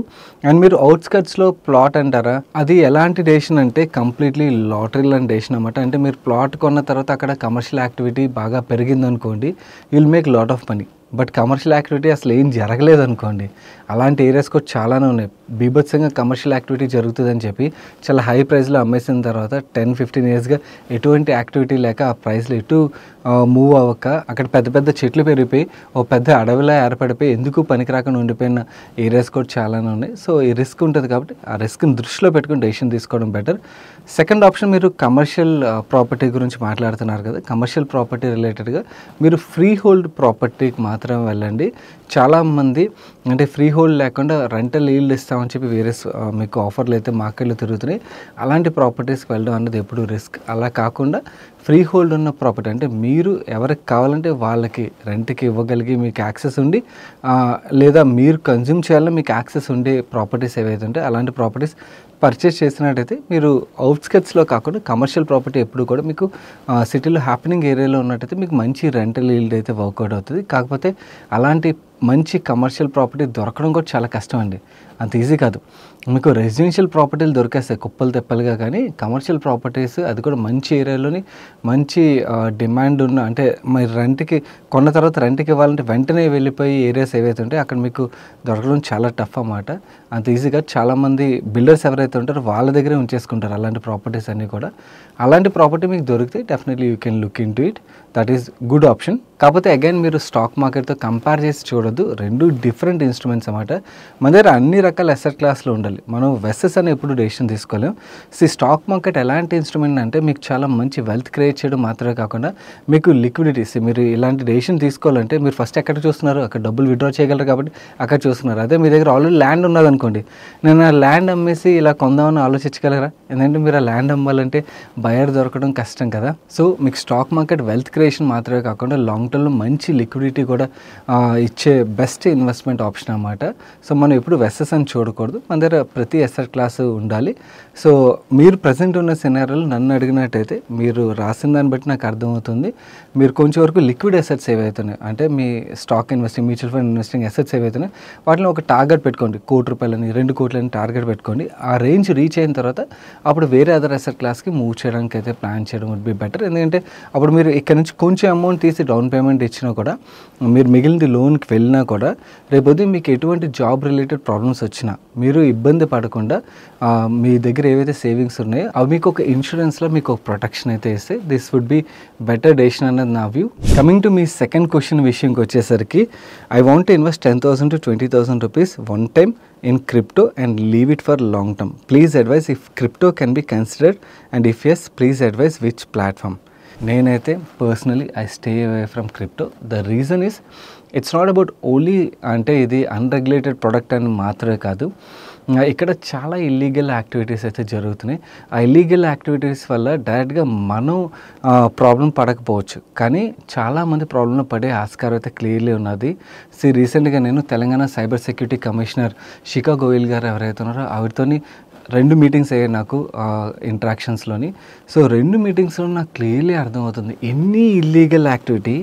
అండ్ మీరు అవుట్స్కట్స్లో ప్లాట్ అంటారా, అది ఎలాంటి డెసిషన్ అంటే కంప్లీట్లీ లాటరీ లాంటి డెసిషన్ అనమాట. అంటే మీరు ప్లాట్ కొన్న తర్వాత అక్కడ కమర్షియల్ యాక్టివిటీ బాగా పెరిగిందనుకోండి, you will make lot of money. But commercial activity అసలు ఏం జరగలేదు అనుకోండి, అలాంటి ఏరియాస్ కూడా చాలానే ఉన్నాయి. బీభత్సంగా కమర్షియల్ యాక్టివిటీ జరుగుతుందని చెప్పి చాలా హై ప్రైస్లో అమ్మేసిన తర్వాత 10-15 yearsగా ఎటువంటి యాక్టివిటీ లేక ఆ ప్రైస్లో ఎటు మూవ్ అవ్వక అక్కడ పెద్ద పెద్ద చెట్లు పెరిగిపోయి ఓ పెద్ద అడవిలా ఏర్పడిపోయి ఎందుకు పనికిరాకుండా ఉండిపోయిన ఏరియాస్ కూడా చాలానే ఉన్నాయి. సో ఈ రిస్క్ ఉంటుంది కాబట్టి ఆ రిస్క్ని దృష్టిలో పెట్టుకుని డెసిషన్ తీసుకోవడం బెటర్. సెకండ్ ఆప్షన్, మీరు కమర్షియల్ ప్రాపర్టీ గురించి మాట్లాడుతున్నారు కదా, కమర్షియల్ ప్రాపర్టీ రిలేటెడ్గా మీరు ఫ్రీ హోల్డ్ ప్రాపర్టీకి మాత్రమే వెళ్ళండి. చాలామంది అంటే ఫ్రీ హోల్డ్ లేకుండా రెంటల్ ఈల్డ్ ఇస్తామని చెప్పి వేరే మీకు ఆఫర్లు అయితే మార్కెట్లో తిరుగుతున్నాయి. అలాంటి ప్రాపర్టీస్కి వెళ్ళడం అన్నది ఎప్పుడు రిస్క్. అలా కాకుండా ఫ్రీ హోల్డ్ ఉన్న ప్రాపర్టీ అంటే మీరు ఎవరికి కావాలంటే వాళ్ళకి రెంట్కి ఇవ్వగలిగి మీకు యాక్సెస్ ఉండి, లేదా మీరు కన్జ్యూమ్ చేయాలని మీకు యాక్సెస్ ఉండే ప్రాపర్టీస్ ఏవైతే ఉంటే అలాంటి ప్రాపర్టీస్ పర్చేస్ చేసినట్టయితే మీరు అవుట్స్కట్స్లో కాకుండా కమర్షియల్ ప్రాపర్టీ ఎప్పుడు కూడా మీకు సిటీలో హ్యాపెనింగ్ ఏరియాలో ఉన్నట్టయితే మీకు మంచి రెంటల్ ఈల్డ్ అయితే వర్కౌట్ అవుతుంది. కాకపోతే అలాంటి మంచి కమర్షియల్ ప్రాపర్టీ దొరకడం కూడా చాలా కష్టం అండి, అంత ఈజీ కాదు. మీకు రెసిడెన్షియల్ ప్రాపర్టీలు దొరికేస్తాయి కుప్పలు తెప్పలుగా, కానీ కమర్షియల్ ప్రాపర్టీస్ అది కూడా మంచి ఏరియాలోని మంచి డిమాండ్ ఉన్న, అంటే మీరు రెంట్కి కొన్న తర్వాత రెంట్కి ఇవ్వాలంటే వెంటనే వెళ్ళిపోయి ఏరియాస్ ఏవైతే ఉంటాయో అక్కడ మీకు దొరకడం చాలా టఫ్ అన్నమాట. అంత ఈజీగా చాలామంది బిల్డర్స్ ఎవరైతే ఉంటారో వాళ్ళ దగ్గరే ఉంచేసుకుంటారు అలాంటి ప్రాపర్టీస్ అన్నీ కూడా. అలాంటి ప్రాపర్టీ మీకు దొరికితే definitely you can look in to it, that is good option. కాకపోతే అగైన్ మీరు స్టాక్ మార్కెట్తో కంపేర్ చేసి చూడొద్దు, రెండు డిఫరెంట్ ఇన్స్ట్రుమెంట్స్ అన్నమాట. మన దగ్గర అన్ని రకాల అసెట్ క్లాస్లో ఉండాలి, మనం వెసెస్ అని ఎప్పుడు డెసిషన్ తీసుకోలేం. సో స్టాక్ మార్కెట్ ఎలాంటి ఇన్స్ట్రుమెంట్ అంటే మీకు చాలా మంచి వెల్త్ క్రియేట్ చేయడం మాత్రమే కాకుండా మీకు లిక్విడిటీస్, మీరు ఇలాంటి డెసిషన్ తీసుకోవాలంటే మీరు ఫస్ట్ ఎక్కడ చూస్తున్నారు, అక్కడ డబ్బులు విత్డ్రా చేయగలరు కాబట్టి అక్కడ చూస్తున్నారు. అదే మీ దగ్గర ఆల్రెడీ ల్యాండ్ ఉన్నదనుకోండి, నేను ఆ ల్యాండ్ అమ్మేసి ఇలా కొందామని ఆలోచించగలరా? ఎందుకంటే మీరు ఆ ల్యాండ్ అమ్మాలంటే బయర్ దొరకడం కష్టం కదా. సో మీకు స్టాక్ మార్కెట్ వెల్త్ క్రియేషన్ మాత్రమే కాకుండా లాంగ్ టర్మ్లో మంచి లిక్విడిటీ కూడా ఇచ్చే బెస్ట్ ఇన్వెస్ట్మెంట్ ఆప్షన్ అన్నమాట. సో మనం ఎప్పుడు వెసెస్ అని చూడకూడదు, మన దగ్గర ప్రతి అసెట్ క్లాస్ ఉండాలి. సో మీరు ప్రజెంట్ ఉన్న సినారియోలు నన్ను అడిగినట్టయితే మీరు రాసిన దాన్ని బట్టి నాకు అర్థమవుతుంది, మీరు కొంచెం వరకు లిక్విడ్ అసెట్స్ ఏవైతున్నాయి అంటే మీ stock investing, mutual fund investing assets ఏవైతున్నాయి వాటిని ఒక టార్గెట్ పెట్టుకోండి, ₹1,00,00,000 2 కోట్లని టార్గెట్ పెట్టుకోండి. ఆ రేంజ్ రీచ్ అయిన తర్వాత అప్పుడు వేరే అదర్ అసెట్ క్లాస్కి మూవ్ చేయడానికి అయితే ప్లాన్ చేయడం వుడ్ బి బెటర్. ఎందుకంటే అప్పుడు మీరు ఇక్కడ నుంచి కొంచెం అమౌంట్ తీసి డౌన్ పేమెంట్ ఇచ్చినా కూడా, మీరు మిగిలిన లోన్కి వెళ్ళినా కూడా, రేపొద్దు మీకు ఎటువంటి జాబ్ రిలేటెడ్ ప్రాబ్లమ్స్ వచ్చినా మీరు ఇబ్బంది పడకుండా మీ దగ్గర ఏవైతే సేవింగ్స్ ఉన్నాయో అవి మీకు ఒక ఇన్సూరెన్స్లో మీకు ఒక ప్రొటెక్షన్ అయితే ఇస్తే this would be better decision అన్నది నా వ్యూ. కమింగ్ టు మీ సెకండ్ క్వశ్చన్ విషయంకి వచ్చేసరికి, I want to invest 10,000 to 20,000 rupees one time in crypto and leave it for long term. Please advise if crypto can be considered, and if yes, please advise which platform. నేనైతే personally I stay away from crypto. The reason is it's not about only అంటే ఇది unregulated product అని మాత్రమే కాదు, ఇక్కడ చాలా illegal activities అయితే జరుగుతున్నాయి. ఆ ఇల్లీగల్ యాక్టివిటీస్ వల్ల డైరెక్ట్గా మనం ప్రాబ్లం పడకపోవచ్చు, కానీ చాలామంది ప్రాబ్లంలో పడే ఆస్కారం అయితే క్లియర్లీ ఉన్నది. రీసెంట్గా నేను తెలంగాణ సైబర్ సెక్యూరిటీ కమిషనర్ శిఖా గోయల్ గారు ఎవరైతే ఉన్నారో ఆవిడతోని 2 మీటింగ్స్ అయ్యాయి నాకు ఇంటరాక్షన్స్లోని. సో 2 మీటింగ్స్లో నాకు క్లియర్లీ అర్థమవుతుంది ఎన్ని ఇల్లీగల్ యాక్టివిటీ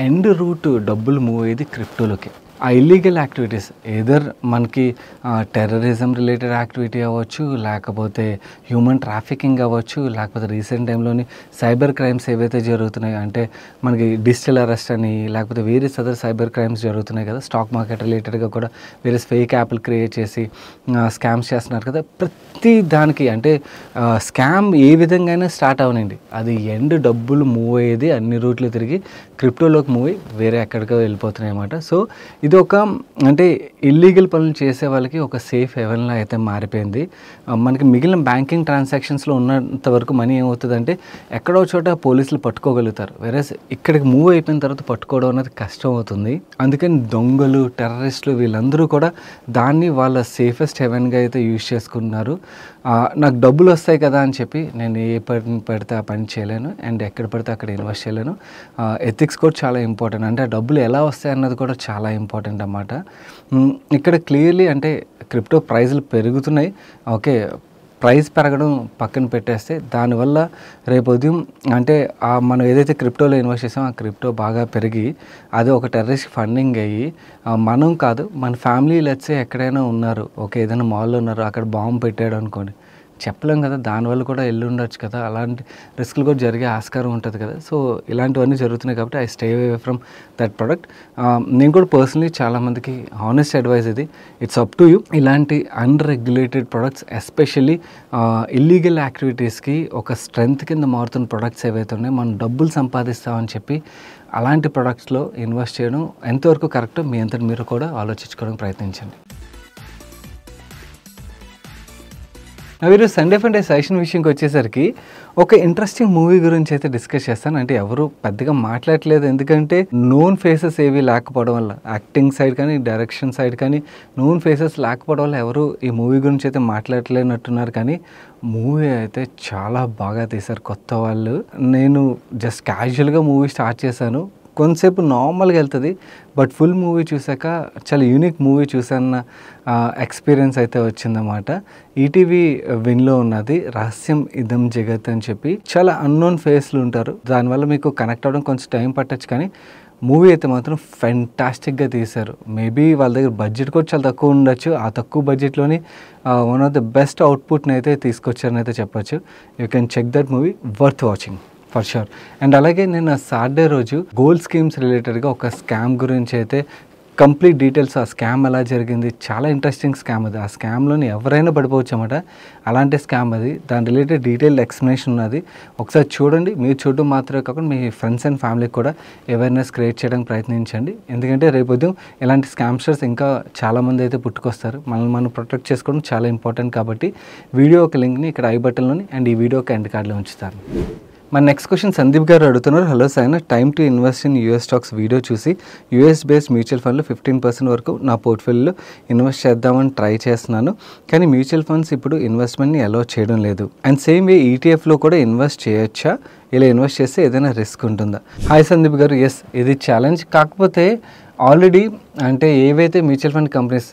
ఎండ్ రూట్ డబ్బులు మూవ్ అయ్యేది క్రిప్టోలోకి. ఆ ఇల్లీగల్ యాక్టివిటీస్ ఏదర్ మనకి టెర్రరిజం రిలేటెడ్ యాక్టివిటీ అవ్వచ్చు, లేకపోతే హ్యూమన్ ట్రాఫికింగ్ అవ్వచ్చు, లేకపోతే రీసెంట్ టైంలోని సైబర్ క్రైమ్స్ ఏవైతే జరుగుతున్నాయో అంటే మనకి డిజిటల్ అరెస్ట్ అని, లేకపోతే వేరే అదర్ సైబర్ క్రైమ్స్ జరుగుతున్నాయి కదా. స్టాక్ మార్కెట్ రిలేటెడ్గా కూడా వేరే ఫేక్ యాప్లు క్రియేట్ చేసి స్కామ్స్ చేస్తున్నారు కదా. ప్రతి దానికి అంటే స్కామ్ ఏ విధంగా అయినా స్టార్ట్ అవనండి, అది ఎండ్ డబ్బులు మూవ్ అయ్యేది అన్ని రూట్లు తిరిగి క్రిప్టోలోకి మూవ్ అయ్యి వేరే ఎక్కడికో వెళ్ళిపోతున్నాయి అన్నమాట. సో ఇది ఒక అంటే ఇల్లీగల్ పనులు చేసే వాళ్ళకి ఒక సేఫ్ హెవెన్లా అయితే మారిపోయింది. మనకి మిగిలిన బ్యాంకింగ్ ట్రాన్సాక్షన్స్లో ఉన్నంత వరకు మనీ ఏమవుతుందంటే ఎక్కడో చోట పోలీసులు పట్టుకోగలుగుతారు. వేరేస్ ఇక్కడికి మూవ్ అయిపోయిన తర్వాత పట్టుకోవడం అనేది కష్టం అవుతుంది. అందుకని దొంగలు, టెర్రరిస్టులు వీళ్ళందరూ కూడా దాన్ని వాళ్ళ సేఫెస్ట్ హెవెన్గా అయితే యూజ్ చేసుకున్నారు. నాకు డబ్బులు వస్తాయి కదా అని చెప్పి నేను ఏ పని పెడితే ఆ పని చేయలేను, అండ్ ఎక్కడ పడితే అక్కడ ఇన్వెస్ట్ చేయలేను. ఎథిక్స్ కూడా చాలా ఇంపార్టెంట్. అంటే ఆ డబ్బులు ఎలా వస్తాయి అన్నది కూడా చాలా ఇంపార్టెంట్ అన్నమాట. ఇక్కడ క్లియర్లీ అంటే క్రిప్టో ప్రైజులు పెరుగుతున్నాయి. ఓకే, ప్రైస్ పెరగడం పక్కన పెట్టేస్తే దానివల్ల రేపు ఉదయం అంటే మనం ఏదైతే క్రిప్టోలో ఇన్వెస్ట్ చేసామో ఆ క్రిప్టో బాగా పెరిగి అది ఒక టెర్రరిస్ట్ ఫండింగ్ అయ్యి మనం కాదు మన ఫ్యామిలీ లెట్సే ఎక్కడైనా ఉన్నారు, ఓకే ఏదైనా మాల్లో ఉన్నారు, అక్కడ బాంబు పెట్టాడు అనుకోండి, చెప్పలేం కదా, దానివల్ల కూడా వెళ్ళి ఉండొచ్చు కదా, అలాంటి రిస్కులు కూడా జరిగే ఆస్కారం ఉంటుంది కదా. సో ఇలాంటివన్నీ జరుగుతున్నాయి కాబట్టి I stay away from that product. నేను కూడా పర్సనలీ చాలామందికి హానెస్ట్ అడ్వైస్ ఇది, ఇట్స్ అప్ టు యూ. ఇలాంటి అన్రెగ్యులేటెడ్ ప్రొడక్ట్స్ ఎస్పెషల్లీ ఇల్లీగల్ యాక్టివిటీస్కి ఒక స్ట్రెంగ్త్ కింద మారుతున్న ప్రొడక్ట్స్ ఏవైతే ఉన్నాయో మనం డబ్బులు సంపాదిస్తామని చెప్పి అలాంటి ప్రొడక్ట్స్లో ఇన్వెస్ట్ చేయడం ఎంతవరకు కరెక్టో మీ అంతటి మీరు కూడా ఆలోచించుకోవడానికి ప్రయత్నించండి. వీరు సండే ఫండే సజెషన్ విషయంకి వచ్చేసరికి ఒక ఇంట్రెస్టింగ్ మూవీ గురించి అయితే డిస్కస్ చేస్తాను. అంటే ఎవరు పెద్దగా మాట్లాడలేదు, ఎందుకంటే నోన్ ఫేసెస్ ఏవి లేకపోవడం వల్ల, యాక్టింగ్ సైడ్ కానీ డైరెక్షన్ సైడ్ కానీ నోన్ ఫేసెస్ లేకపోవడం వల్ల ఎవరు ఈ మూవీ గురించి అయితే మాట్లాడలేనట్టున్నారు. కానీ మూవీ అయితే చాలా బాగా తీశారు కొత్త వాళ్ళు. నేను జస్ట్ క్యాజువల్గా మూవీ స్టార్ట్ చేశాను, కొంతసేపు నార్మల్గా వెళ్తుంది, బట్ ఫుల్ మూవీ చూసాక చాలా యూనిక్ మూవీ చూసాన్న ఎక్స్పీరియన్స్ అయితే వచ్చిందన్నమాట. ఈటీవీ విన్లో ఉన్నది రహస్యం ఇదం జగత్ అని చెప్పి, చాలా అన్నోన్ ఫేస్లు ఉంటారు, దానివల్ల మీకు కనెక్ట్ అవ్వడం కొంచెం టైం పట్టచ్చు. కానీ మూవీ అయితే మాత్రం ఫెంటాస్టిక్గా తీశారు. మేబీ వాళ్ళ దగ్గర బడ్జెట్ కూడా చాలా తక్కువ ఉండొచ్చు, ఆ తక్కువ బడ్జెట్లోని వన్ ఆఫ్ ద బెస్ట్ అవుట్పుట్ని అయితే తీసుకొచ్చారని అయితే చెప్పొచ్చు. You can check that movie, worth watching for sure. And అలాగే నేను సాటర్డే రోజు గోల్డ్ స్కీమ్స్ రిలేటెడ్గా ఒక స్కామ్ గురించి అయితే కంప్లీట్ డీటెయిల్స్, ఆ స్కామ్ ఎలా జరిగింది, చాలా ఇంట్రెస్టింగ్ స్కామ్ అది, ఆ స్కామ్లోని ఎవరైనా పడిపోవచ్చు అన్నమాట, అలాంటి స్కామ్ అది, దాని రిలేటెడ్ డీటెయిల్డ్ ఎక్స్ప్లెనేషన్ ఉన్నది. ఒకసారి చూడండి, మీరు చూడడం మాత్రమే కాకుండా మీ ఫ్రెండ్స్ అండ్ ఫ్యామిలీకి కూడా అవేర్నెస్ క్రియేట్ చేయడానికి ప్రయత్నించండి. ఎందుకంటే రేపు ఉదయం ఇలాంటి స్కామ్స్టర్స్ ఇంకా చాలామంది అయితే పుట్టుకొస్తారు, మనల్ని మనం ప్రొటెక్ట్ చేసుకోవడం చాలా ఇంపార్టెంట్. కాబట్టి వీడియో ఒక లింక్ని ఇక్కడ ఐ బటన్లోని అండ్ ఈ వీడియో ఒక ఎండ్ కార్డ్లో ఉంచుతాను. మన నెక్స్ట్ క్వశ్చన్ సందీప్ గారు అడుగుతున్నారు. Hello sir, time to invest in US stocks video చూసి యూఎస్ బేస్డ్ మ్యూచువల్ ఫండ్లో 15% వరకు నా పోర్ట్ఫోలియోలో ఇన్వెస్ట్ చేద్దామని ట్రై చేస్తున్నాను, కానీ మ్యూచువల్ ఫండ్స్ ఇప్పుడు ఇన్వెస్ట్మెంట్ని అలో చేయడం లేదు. అండ్ సేమ్ వే ఈటీఎఫ్లో కూడా ఇన్వెస్ట్ చేయొచ్చా, ఇలా ఇన్వెస్ట్ చేస్తే ఏదైనా రిస్క్ ఉంటుందా? హాయ్ సందీప్ గారు, ఎస్ ఇది ఛాలెంజ్. కాకపోతే ఆల్రెడీ అంటే ఏవైతే మ్యూచువల్ ఫండ్ కంపెనీస్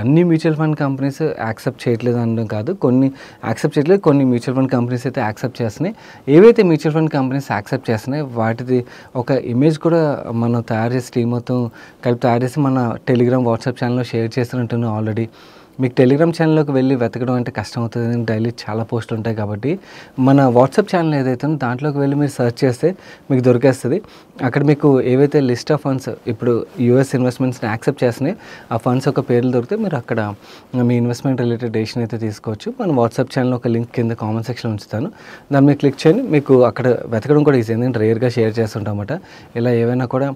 అన్ని మ్యూచువల్ ఫండ్ కంపెనీస్ యాక్సెప్ట్ చేయట్లేదు అనడం కాదు, కొన్ని యాక్సెప్ట్ చేయట్లేదు, కొన్ని మ్యూచువల్ ఫండ్ కంపెనీస్ అయితే యాక్సెప్ట్ చేస్తున్నాయి. ఏవైతే మ్యూచువల్ ఫండ్ కంపెనీస్ యాక్సెప్ట్ చేస్తున్నాయి వాటిది ఒక ఇమేజ్ కూడా మనం తయారు చేసి టీం మొత్తం కలిపి తయారు చేసి మన టెలిగ్రామ్ వాట్సాప్ ఛానల్లో షేర్ చేస్తున్నట్టున్నాం. ఆల్రెడీ మీకు టెలిగ్రామ్ ఛానల్లోకి వెళ్ళి వెతకడం అంటే కష్టం అవుతుంది, డైలీ చాలా పోస్టులు ఉంటాయి. కాబట్టి మన వాట్సాప్ ఛానల్ ఏదైతే ఉందో దాంట్లోకి వెళ్ళి మీరు సెర్చ్ చేస్తే మీకు దొరికేస్తుంది. అక్కడ మీకు ఏవైతే లిస్ట్ ఆఫ్ ఫండ్స్ ఇప్పుడు యూఎస్ ఇన్వెస్ట్మెంట్స్ని యాక్సెప్ట్ చేస్తున్నాయి ఆ ఫండ్స్ యొక్క పేర్లు దొరికితే మీరు అక్కడ మీ ఇన్వెస్ట్మెంట్ రిలేటెడ్ డెసిషన్ అయితే తీసుకోవచ్చు. మన వాట్సాప్ ఛానల్ ఒక లింక్ కింద కామెంట్ సెక్షన్ ఉంచుతాను, దాన్ని మీరు క్లిక్ చేయండి. మీకు అక్కడ వెతకడం కూడా ఈజీ, ఎందుకంటే రేర్గా షేర్ చేస్తుంటాం అన్నమాట. ఇలా ఏవైనా కూడా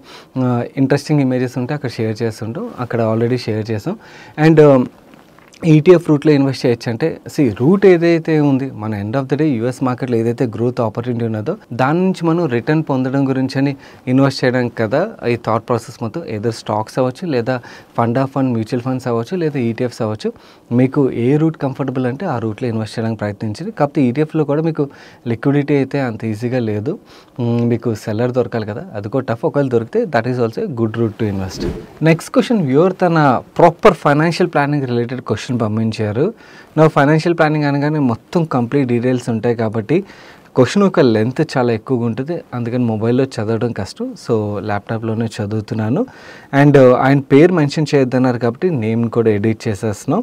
ఇంట్రెస్టింగ్ ఇమేజెస్ ఉంటే అక్కడ షేర్ చేస్తుంటాం, అక్కడ ఆల్రెడీ షేర్ చేసాం. అండ్ ఈటీఎఫ్ రూట్లో ఇన్వెస్ట్ చేయొచ్చు అంటే రూట్ ఏదైతే ఉంది మన end of the day US మార్కెట్లో ఏదైతే గ్రోత్ ఆపర్చునిటీ ఉన్నదో దాని నుంచి మనం రిటర్న్ పొందడం గురించి అని ఇన్వెస్ట్ చేయడానికి కదా ఈ థాట్ ప్రాసెస్ మొత్తం. ఏదో స్టాక్స్ అవ్వచ్చు, లేదా fund of fund mutual funds అవ్వచ్చు, లేదా ఈటీఎఫ్స్ అవ్వచ్చు. మీకు ఏ రూట్ కంఫర్టబుల్ అంటే ఆ రూట్లో ఇన్వెస్ట్ చేయడానికి ప్రయత్నించింది. కాకపోతే ఈటీఎఫ్లో కూడా మీకు లిక్విడిటీ అయితే అంత ఈజీగా లేదు, మీకు సెల్లర్ దొరకాలి కదా, అది కూడా టఫ్. ఒకవేళ దొరికితే that is also good route to invest. Next question, viewer తన proper financial planning related question పంపించారు. నా ఫైనాన్షియల్ ప్లానింగ్ అనగానే మొత్తం కంప్లీట్ డీటెయిల్స్ ఉంటాయి కాబట్టి క్వశ్చన్ ఒక లెంత్ చాలా ఎక్కువగా ఉంటుంది, అందుకని మొబైల్లో చదవడం కష్టం. సో ల్యాప్టాప్లోనే చదువుతున్నాను. అండ్ ఆయన పేరు మెన్షన్ చేయొద్దన్నారు కాబట్టి నేమ్ కూడా ఎడిట్ చేసేస్తున్నాం.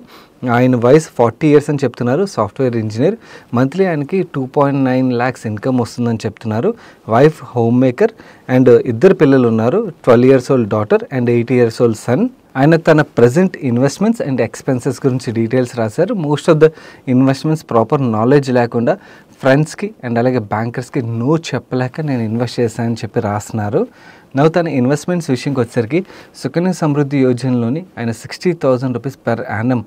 ఆయన వయసు 40 years అని చెప్తున్నారు, సాఫ్ట్వేర్ ఇంజనీర్. మంత్లీ ఆయనకి 2.9 lakhs ఇన్కమ్ వస్తుందని చెప్తున్నారు. వైఫ్ హోమ్ మేకర్ అండ్ 2 పిల్లలు ఉన్నారు, 12 years old daughter and 8 years old son. ఆయన తన ప్రజెంట్ ఇన్వెస్ట్మెంట్స్ అండ్ ఎక్స్పెన్సెస్ గురించి డీటెయిల్స్ రాశారు. Most of the investments proper knowledge లేకుండా ఫ్రెండ్స్కి అండ్ అలాగే బ్యాంకర్స్కి నో చెప్పలేక నేను ఇన్వెస్ట్ చేశానని చెప్పి రాస్తున్నారు. నవ్వు తన ఇన్వెస్ట్మెంట్స్ విషయంకి వచ్చేసరికి సుకన్య సమృద్ధి యోజనలోని ఆయన 60,000 రూపీస్ పర్ యానం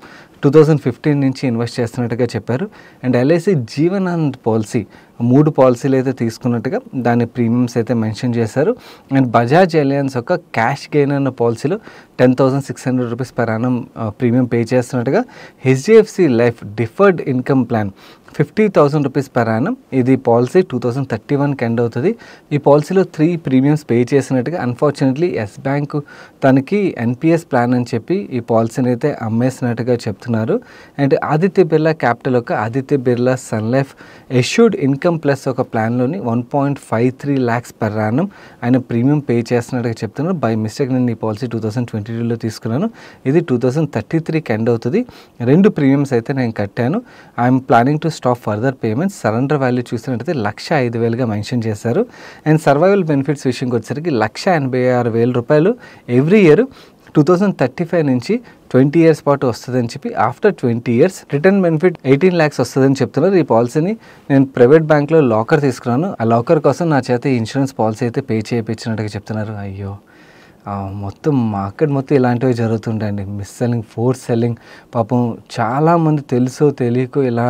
2015 నుంచి ఇన్వెస్ట్ చేస్తున్నట్టుగా చెప్పారు. అండ్ ఎల్ఐసి జీవనానంద్ పాలసీ 3 పాలసీలు అయితే తీసుకున్నట్టుగా దాని ప్రీమియమ్స్ అయితే మెన్షన్ చేశారు. And Bajaj Allianz cash gain గెయిన్ అన్న పాలసీలో 10,600 rupees per annum premium pay చేస్తున్నట్టుగా HDFC life deferred income plan 50,000 rupees per annum, ఇది పాలసీ 2031కి ఎండ్ అవుతుంది. ఈ పాలసీలో 3 ప్రీమియమ్స్ పే చేసినట్టుగా అన్ఫార్చునేట్లీ ఎస్ బ్యాంక్ తనకి ఎన్పిఎస్ ప్లాన్ అని చెప్పి ఈ పాలసీని అయితే అమ్మేసినట్టుగా చెప్తున్నారు. అండ్ ఆదిత్య బిర్లా క్యాపిటల్ ఒక Aditya Birla sun life assured income plus ఒక ప్లాన్లోని 1.53 lakhs పర్ యానం ఆయన ప్రీమియం పే చేస్తున్నట్టుగా చెప్తున్నారు. బై మిస్టేక్ నేను ఈ పాలసీ 2022లో తీసుకున్నాను, ఇది 2033కి ఎండ్ అవుతుంది. 2 ప్రీమియమ్స్ అయితే నేను కట్టాను. I'm planning to stop further payments. Surrender value చూసినట్టయితే 1,05,000గా మెన్షన్ చేశారు. అండ్ సర్వైవల్ బెనిఫిట్స్ విషయంకి వచ్చేసరికి 1,86,000 రూపాయలు ఎవ్రీ ఇయర్ 2035 నుంచి 20 years పాటు వస్తుందని చెప్పి after 20 years return benefit 18 lakhs వస్తుందని చెప్తున్నారు. ఈ పాలసీని నేను ప్రైవేట్ బ్యాంక్లో లాకర్ తీసుకున్నాను, ఆ లాకర్ కోసం నా చేత ఈ ఇన్సూరెన్స్ పాలసీ అయితే పే చేయించినట్టుగా చెప్తున్నారు. అయ్యో, మొత్తం మార్కెట్ మొత్తం ఇలాంటివి జరుగుతుంటాయండి. మిస్ సెల్లింగ్, ఫోర్స్ సెల్లింగ్, పాపం చాలామంది తెలుసో తెలియకో ఇలా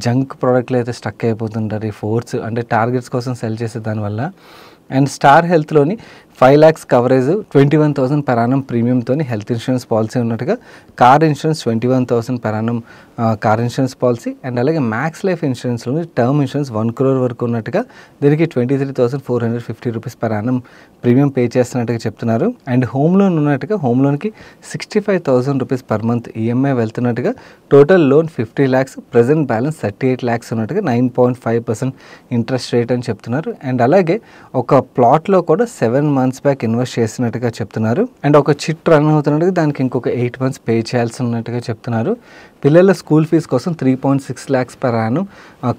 జంక్ ప్రోడక్ట్లు అయితే స్టక్ అయిపోతుంటారు. ఈ ఫోర్స్ అంటే టార్గెట్స్ కోసం సెల్ చేసే దానివల్ల. అండ్ స్టార్ హెల్త్లోని 5 lakhs కవరేజ్ 21,000 per annum ప్రీమియంతో హెల్త్ ఇన్సూరెన్స్ పాలసీ ఉన్నట్టుగా, car insurance 21,000 per annum car insurance policy. And అలాగే మ్యాక్స్ లైఫ్ ఇన్సూరెన్స్లోని టర్మ్ ఇన్సూరెన్స్ 1 crore వరకు ఉన్నట్టుగా దీనికి 23,450 rupees per annum premium pay చేస్తున్నట్టుగా చెప్తున్నారు. అండ్ హోమ్ లోన్ ఉన్నట్టుగా హోమ్ లోన్కి 65,000 రూపీస్ పర్ మంత్ ఈఎంఐ వెళ్తున్నట్టుగా, total loan 50 lakhs, present balance 38 lakhs ఉన్నట్టుగా 9.5% ఇంట్రెస్ట్ రేట్ అని చెప్తున్నారు. అండ్ అలాగే ఒక ప్లాట్లో కూడా 7 months బ్యాక్ ఇన్వెస్ట్ చేసినట్టుగా చెప్తున్నారు. అండ్ ఒక చిట్ రన్ అవుతున్నట్టుగా దానికి ఇంకొక 8 months పే చేయాల్సి ఉన్నట్టుగా చెప్తున్నారు. పిల్లల స్కూల్ ఫీజు కోసం 3.6 lakhs per annum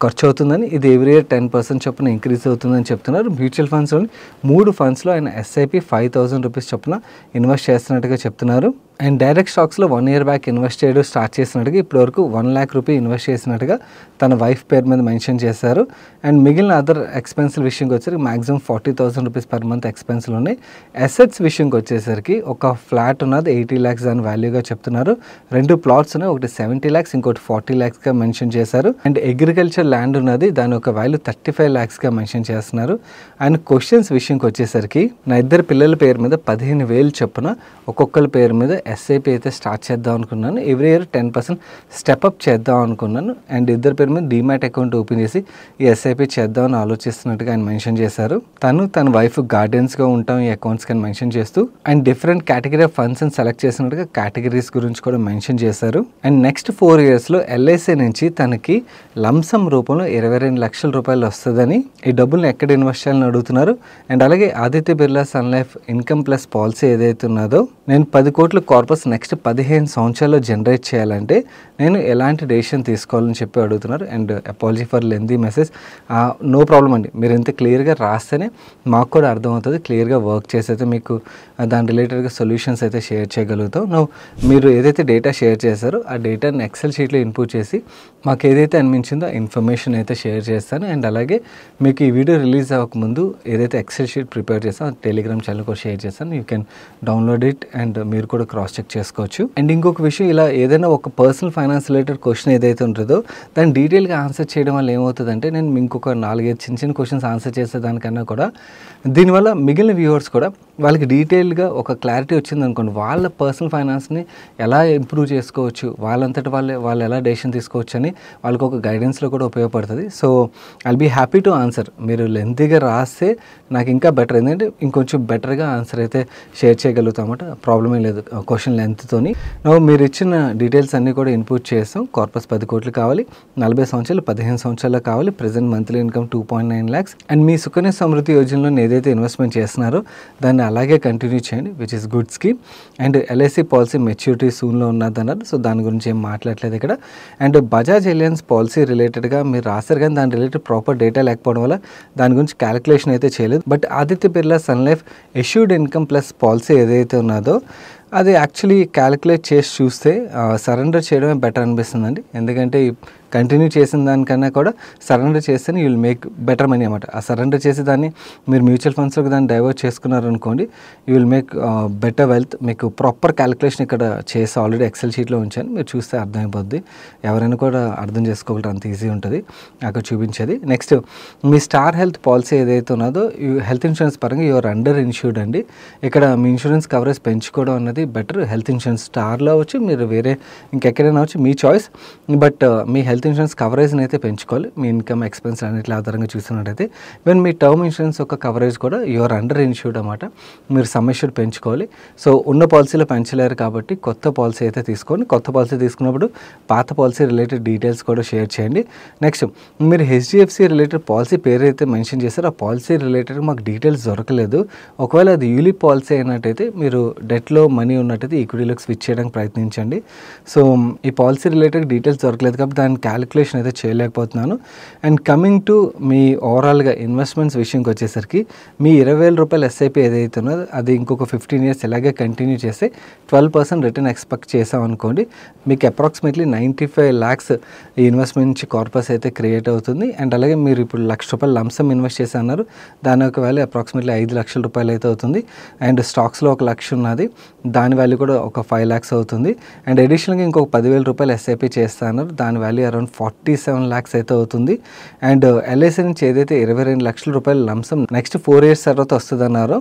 ఖర్చు అవుతుందని, ఇది ఎవ్రీ ఇయర్ 10% చొప్పున ఇంక్రీజ్ అవుతుందని చెప్తున్నారు. మ్యూచువల్ ఫండ్స్లోని 3 ఫండ్స్లో ఆయన ఎస్ఐపి 5,000 రూపీస్ చొప్పున ఇన్వెస్ట్ చేస్తున్నట్టుగా చెప్తున్నారు. అండ్ డైరెక్ట్ స్టాక్స్లో 1 year బ్యాక్ ఇన్వెస్ట్ చేయడం స్టార్ట్ చేసినట్టుగా ఇప్పటివరకు 1 lakh రూపీ ఇన్వెస్ట్ చేసినట్టుగా తన వైఫ్ పేరు మీద మెన్షన్ చేశారు. అండ్ మిగిలిన అదర్ ఎక్స్పెన్సిల్ విషయంకి వచ్చేసరికి మ్యాక్సిమం 40,000 రూపీస్ పర్ మంత్ ఎక్స్పెన్స్లు ఉన్నాయి. అసెట్స్ విషయంకి వచ్చేసరికి ఒక ఫ్లాట్ ఉన్నది 80 lakhs దాని వాల్యూగా చెప్తున్నారు. 2 ప్లాట్స్ ఉన్నాయి, ఒకటి 70 lakhs, ఇంకోటి 40 lakhsగా మెన్షన్ చేశారు. అండ్ అగ్రికల్చర్ ల్యాండ్ ఉన్నది, దాని ఒక వాల్యూ 35 lakhsగా మెన్షన్ చేస్తున్నారు. అండ్ క్వశ్చన్స్ విషయంకి వచ్చేసరికి నా 2 పిల్లల పేరు మీద 15,000 చొప్పున ఒక్కొక్కరి పేరు మీద ఎస్ఐపి అయితే స్టార్ట్ చేద్దాం అనుకున్నాను. ఎవ్రీ ఇయర్ 10% స్టెప్అప్ చేద్దాం అనుకున్నాను. అండ్ 2 పేరు మీద డీమ్యాట్ అకౌంట్ ఓపెన్ చేసి ఈ ఎస్ఐపి చేద్దామని ఆలోచిస్తున్నట్టుగా ఆయన మెన్షన్ చేశారు. తన వైఫ్ గార్డియన్స్గా ఉంటాం ఈ అకౌంట్స్ కానీ మెన్షన్ చేస్తూ, and different category of funds అని సెలెక్ట్ చేసినట్టుగా కేటగిరీస్ గురించి కూడా మెన్షన్ చేశారు. అండ్ నెక్స్ట్ 4 yearsలో ఎల్ఐసి నుంచి తనకి లంసమ్ రూపంలో 22 లక్షల రూపాయలు వస్తుందని, ఈ డబ్బుల్ని ఎక్కడ ఇన్వెస్ట్ చేయాలని అడుగుతున్నారు. అండ్ అలాగే Aditya Birla sun life income plus policy ఏదైతే ఉన్నదో, నేను 10 కోట్ల కార్పస్ నెక్స్ట్ 15 సంవత్సరాల్లో జనరేట్ చేయాలంటే నేను ఎలాంటి డెసిషన్ తీసుకోవాలని చెప్పి అడుగుతున్నారు. And apology for lengthy message, no problem అండి, మీరు ఎంత క్లియర్గా రాస్తేనే మాకు కూడా అర్థమవుతుంది, క్లియర్గా వర్క్ చేసైతే మీకు దాని రిలేటెడ్గా సొల్యూషన్స్ అయితే షేర్ చేయగలుగుతాం. మీరు ఏదైతే డేటా షేర్ చేశారో ఆ డేటాని ఎక్సెల్ షీట్లో ఇన్పుట్ చేసి మాకు ఏదైతే అనిపించిందో ఇన్ఫర్మేషన్ అయితే షేర్ చేస్తాను. అండ్ అలాగే మీకు ఈ వీడియో రిలీజ్ అవ్వకముందు ఏదైతే ఎక్సెల్ షీట్ ప్రిపేర్ చేస్తాం టెలిగ్రామ్ ఛానల్ కూడా షేర్ చేస్తాను, you can download it and మీరు కూడా క్రాస్ చెక్ చేసుకోవచ్చు. అండ్ ఇంకొక విషయం, ఇలా ఏదైనా ఒక పర్సనల్ ఫైనాన్స్ రిలేటెడ్ క్వశ్చన్ ఏదైతే ఉంటుందో దాన్ని డీటెయిల్గా ఆన్సర్ చేయడం వల్ల ఏమవుతుందంటే, నేను ఇంకొక 4-5 చిన్న క్వశ్చన్స్ ఆన్సర్ చేసే దానికన్నా కూడా దీనివల్ల మిగిలిన వ్యూవర్స్ కూడా వాళ్ళకి డీటెయిల్గా ఒక క్లారిటీ వచ్చింది అనుకోండి, వాళ్ళ పర్సనల్ ఫైనాన్స్ని ఎలా ఇంప్రూవ్ చేసుకోవచ్చు, వాళ్ళంతటి వాళ్ళు ఎలా డెసిషన్ తీసుకోవచ్చు అని వాళ్ళకి ఒక గైడెన్స్లో కూడా ఉపయోగపడుతుంది. So I'll be happy to answer. మీరు లెంతీగా రాస్తే నాకు ఇంకా బెటర్, ఎందుకంటే ఇంకొంచెం బెటర్గా ఆన్సర్ అయితే షేర్ చేయగలుగుతామట, ప్రాబ్లమే లేదు క్వశ్చన్ లెంత్తోని. మీరు ఇచ్చిన డీటెయిల్స్ అన్నీ కూడా ఇన్పుట్ చేస్తాం. కార్పస్ 10 కోట్లు కావాలి, 40 సంవత్సరాలు 15 సంవత్సరాలు కావాలి, present monthly income 2.9 lakhs. And మీ సుకన్య సమృద్ధి యోజనలో ఏదైతే ఇన్వెస్ట్మెంట్ చేస్తున్నారో దాన్ని అలాగే కంటిన్యూ చేయండి, which is good scheme. And LIC policy maturity సూన్లో ఉన్నదన్నారు, సో దాని గురించి ఏం మాట్లాడలేదు ఇక్కడ. అండ్ బజాజ్ అలయన్స్ పాలసీ రిలేటెడ్గా మీరు రాశారు కానీ దాని రిలేటెడ్ ప్రాపర్ డేటా లేకపోవడం వల్ల దాని గురించి క్యాలిక్యులేషన్ అయితే చేయలేదు. But Aditya Birla sun life assured income plus policy ఏదైతే ఉన్నదో అది యాక్చువల్లీ క్యాలిక్యులేట్ చేసి చూస్తే సరెండర్ చేయడమే బెటర్ అనిపిస్తుందండి. ఎందుకంటే కంటిన్యూ చేసిన దానికన్నా కూడా సరెండర్ చేస్తేనే you will make better money అనమాట. ఆ సరెండర్ చేసి దాన్ని మీరు మ్యూచువల్ ఫండ్స్లోకి దాన్ని డైవర్ట్ చేసుకున్నారనుకోండి, you will make better wealth. మీకు ప్రాపర్ క్యాలిక్యులేషన్ ఇక్కడ చేసి ఆల్రెడీ ఎక్సెల్ షీట్లో ఉంచాను, మీరు చూస్తే అర్థమైపోద్ది. ఎవరైనా కూడా అర్థం చేసుకోగలరు, అంత ఈజీ ఉంటుంది అక్కడ చూపించేది. నెక్స్ట్ మీ స్టార్ హెల్త్ పాలసీ ఏదైతే ఉన్నదో హెల్త్ ఇన్సూరెన్స్ పరంగా యువర్ అండర్ ఇన్సూర్డ్ అండి. ఇక్కడ మీ ఇన్సూరెన్స్ కవరేజ్ పెంచుకోవడం అన్నది బెటర్. హెల్త్ ఇన్సూరెన్స్ స్టార్లో అవచ్చు, మీరు వేరే ఇంకెక్కడైనా అవచ్చు, మీ చాయిస్. బట్ మీ హెల్త్ ఇన్సూరెన్స్ కవరేజ్ని అయితే పెంచుకోవాలి. మీ ఇన్కమ్ ఎక్స్పెన్స్ అన్నిటి ఆధారంగా చూసినట్టయితే ఈవెన్ మీ టర్మ్ ఇన్సూరెన్స్ యొక్క కవరేజ్ కూడా యువర్ అండర్ ఇన్సూర్డ్ అన్నమాట. మీరు సమ్ ఇన్సూర్డ్ పెంచుకోవాలి. సో ఉన్న పాలసీలో పెంచలేరు కాబట్టి కొత్త పాలసీ అయితే తీసుకోండి. కొత్త పాలసీ తీసుకున్నప్పుడు పాత పాలసీ రిలేటెడ్ డీటెయిల్స్ కూడా షేర్ చేయండి. నెక్స్ట్ మీరు హెచ్డిఎఫ్సి రిలేటెడ్ పాలసీ పేరు అయితే మెన్షన్ చేశారో ఆ పాలసీ రిలేటెడ్ మాకు డీటెయిల్స్ దొరకలేదు. ఒకవేళ అది యూలిప్ పాలసీ అయినట్టయితే మీరు డెట్లో మనీ ఉన్నట్టయితే ఈక్విటీలోకి స్విచ్ చేయడానికి ప్రయత్నించండి. సో ఈ పాలసీ రిలేటెడ్ డీటెయిల్స్ దొరకలేదు కాబట్టి దాని క్యాలిక్యులేషన్ అయితే చేయలేకపోతున్నాను. అండ్ కమింగ్ టు మీ ఓవరాల్గా ఇన్వెస్ట్మెంట్స్ విషయంకి వచ్చేసరికి మీ 20,000 రూపాయల ఎస్ఐపి ఏదైతే ఉన్నదో అది ఇంకొక 15 years ఇలాగే కంటిన్యూ చేస్తే 12% రిటర్న్ ఎక్స్పెక్ట్ చేసాం అనుకోండి, మీకు అప్రాక్సిమేట్లీ 95 lakhs ఈ ఇన్వెస్ట్మెంట్ నుంచి కార్పస్ అయితే క్రియేట్ అవుతుంది. అండ్ అలాగే మీరు ఇప్పుడు ₹1,00,000 లంసమ్ ఇన్వెస్ట్ చేసి అన్నారు, దాని యొక్క వాల్యూ అప్రాక్సిమేట్లీ 5 లక్షల రూపాయలు అయితే అవుతుంది. అండ్ స్టాక్స్లో 1 లక్ష ఉన్నది, దాని వాల్యూ కూడా ఒక 5 lakhs అవుతుంది. అండ్ అడిషనల్గా ఇంకొక 10,000 రూపాయలు ఎస్ఐపి చేస్తా అన్నారు, దాని వాల్యూ అరౌండ్ 47 lakhs అయితే అవుతుంది. అండ్ ఎల్ఐసి నుంచి ఏదైతే 22 లక్షల రూపాయలు లంసమ్ నెక్స్ట్ 4 years తర్వాత వస్తుంది అన్నారో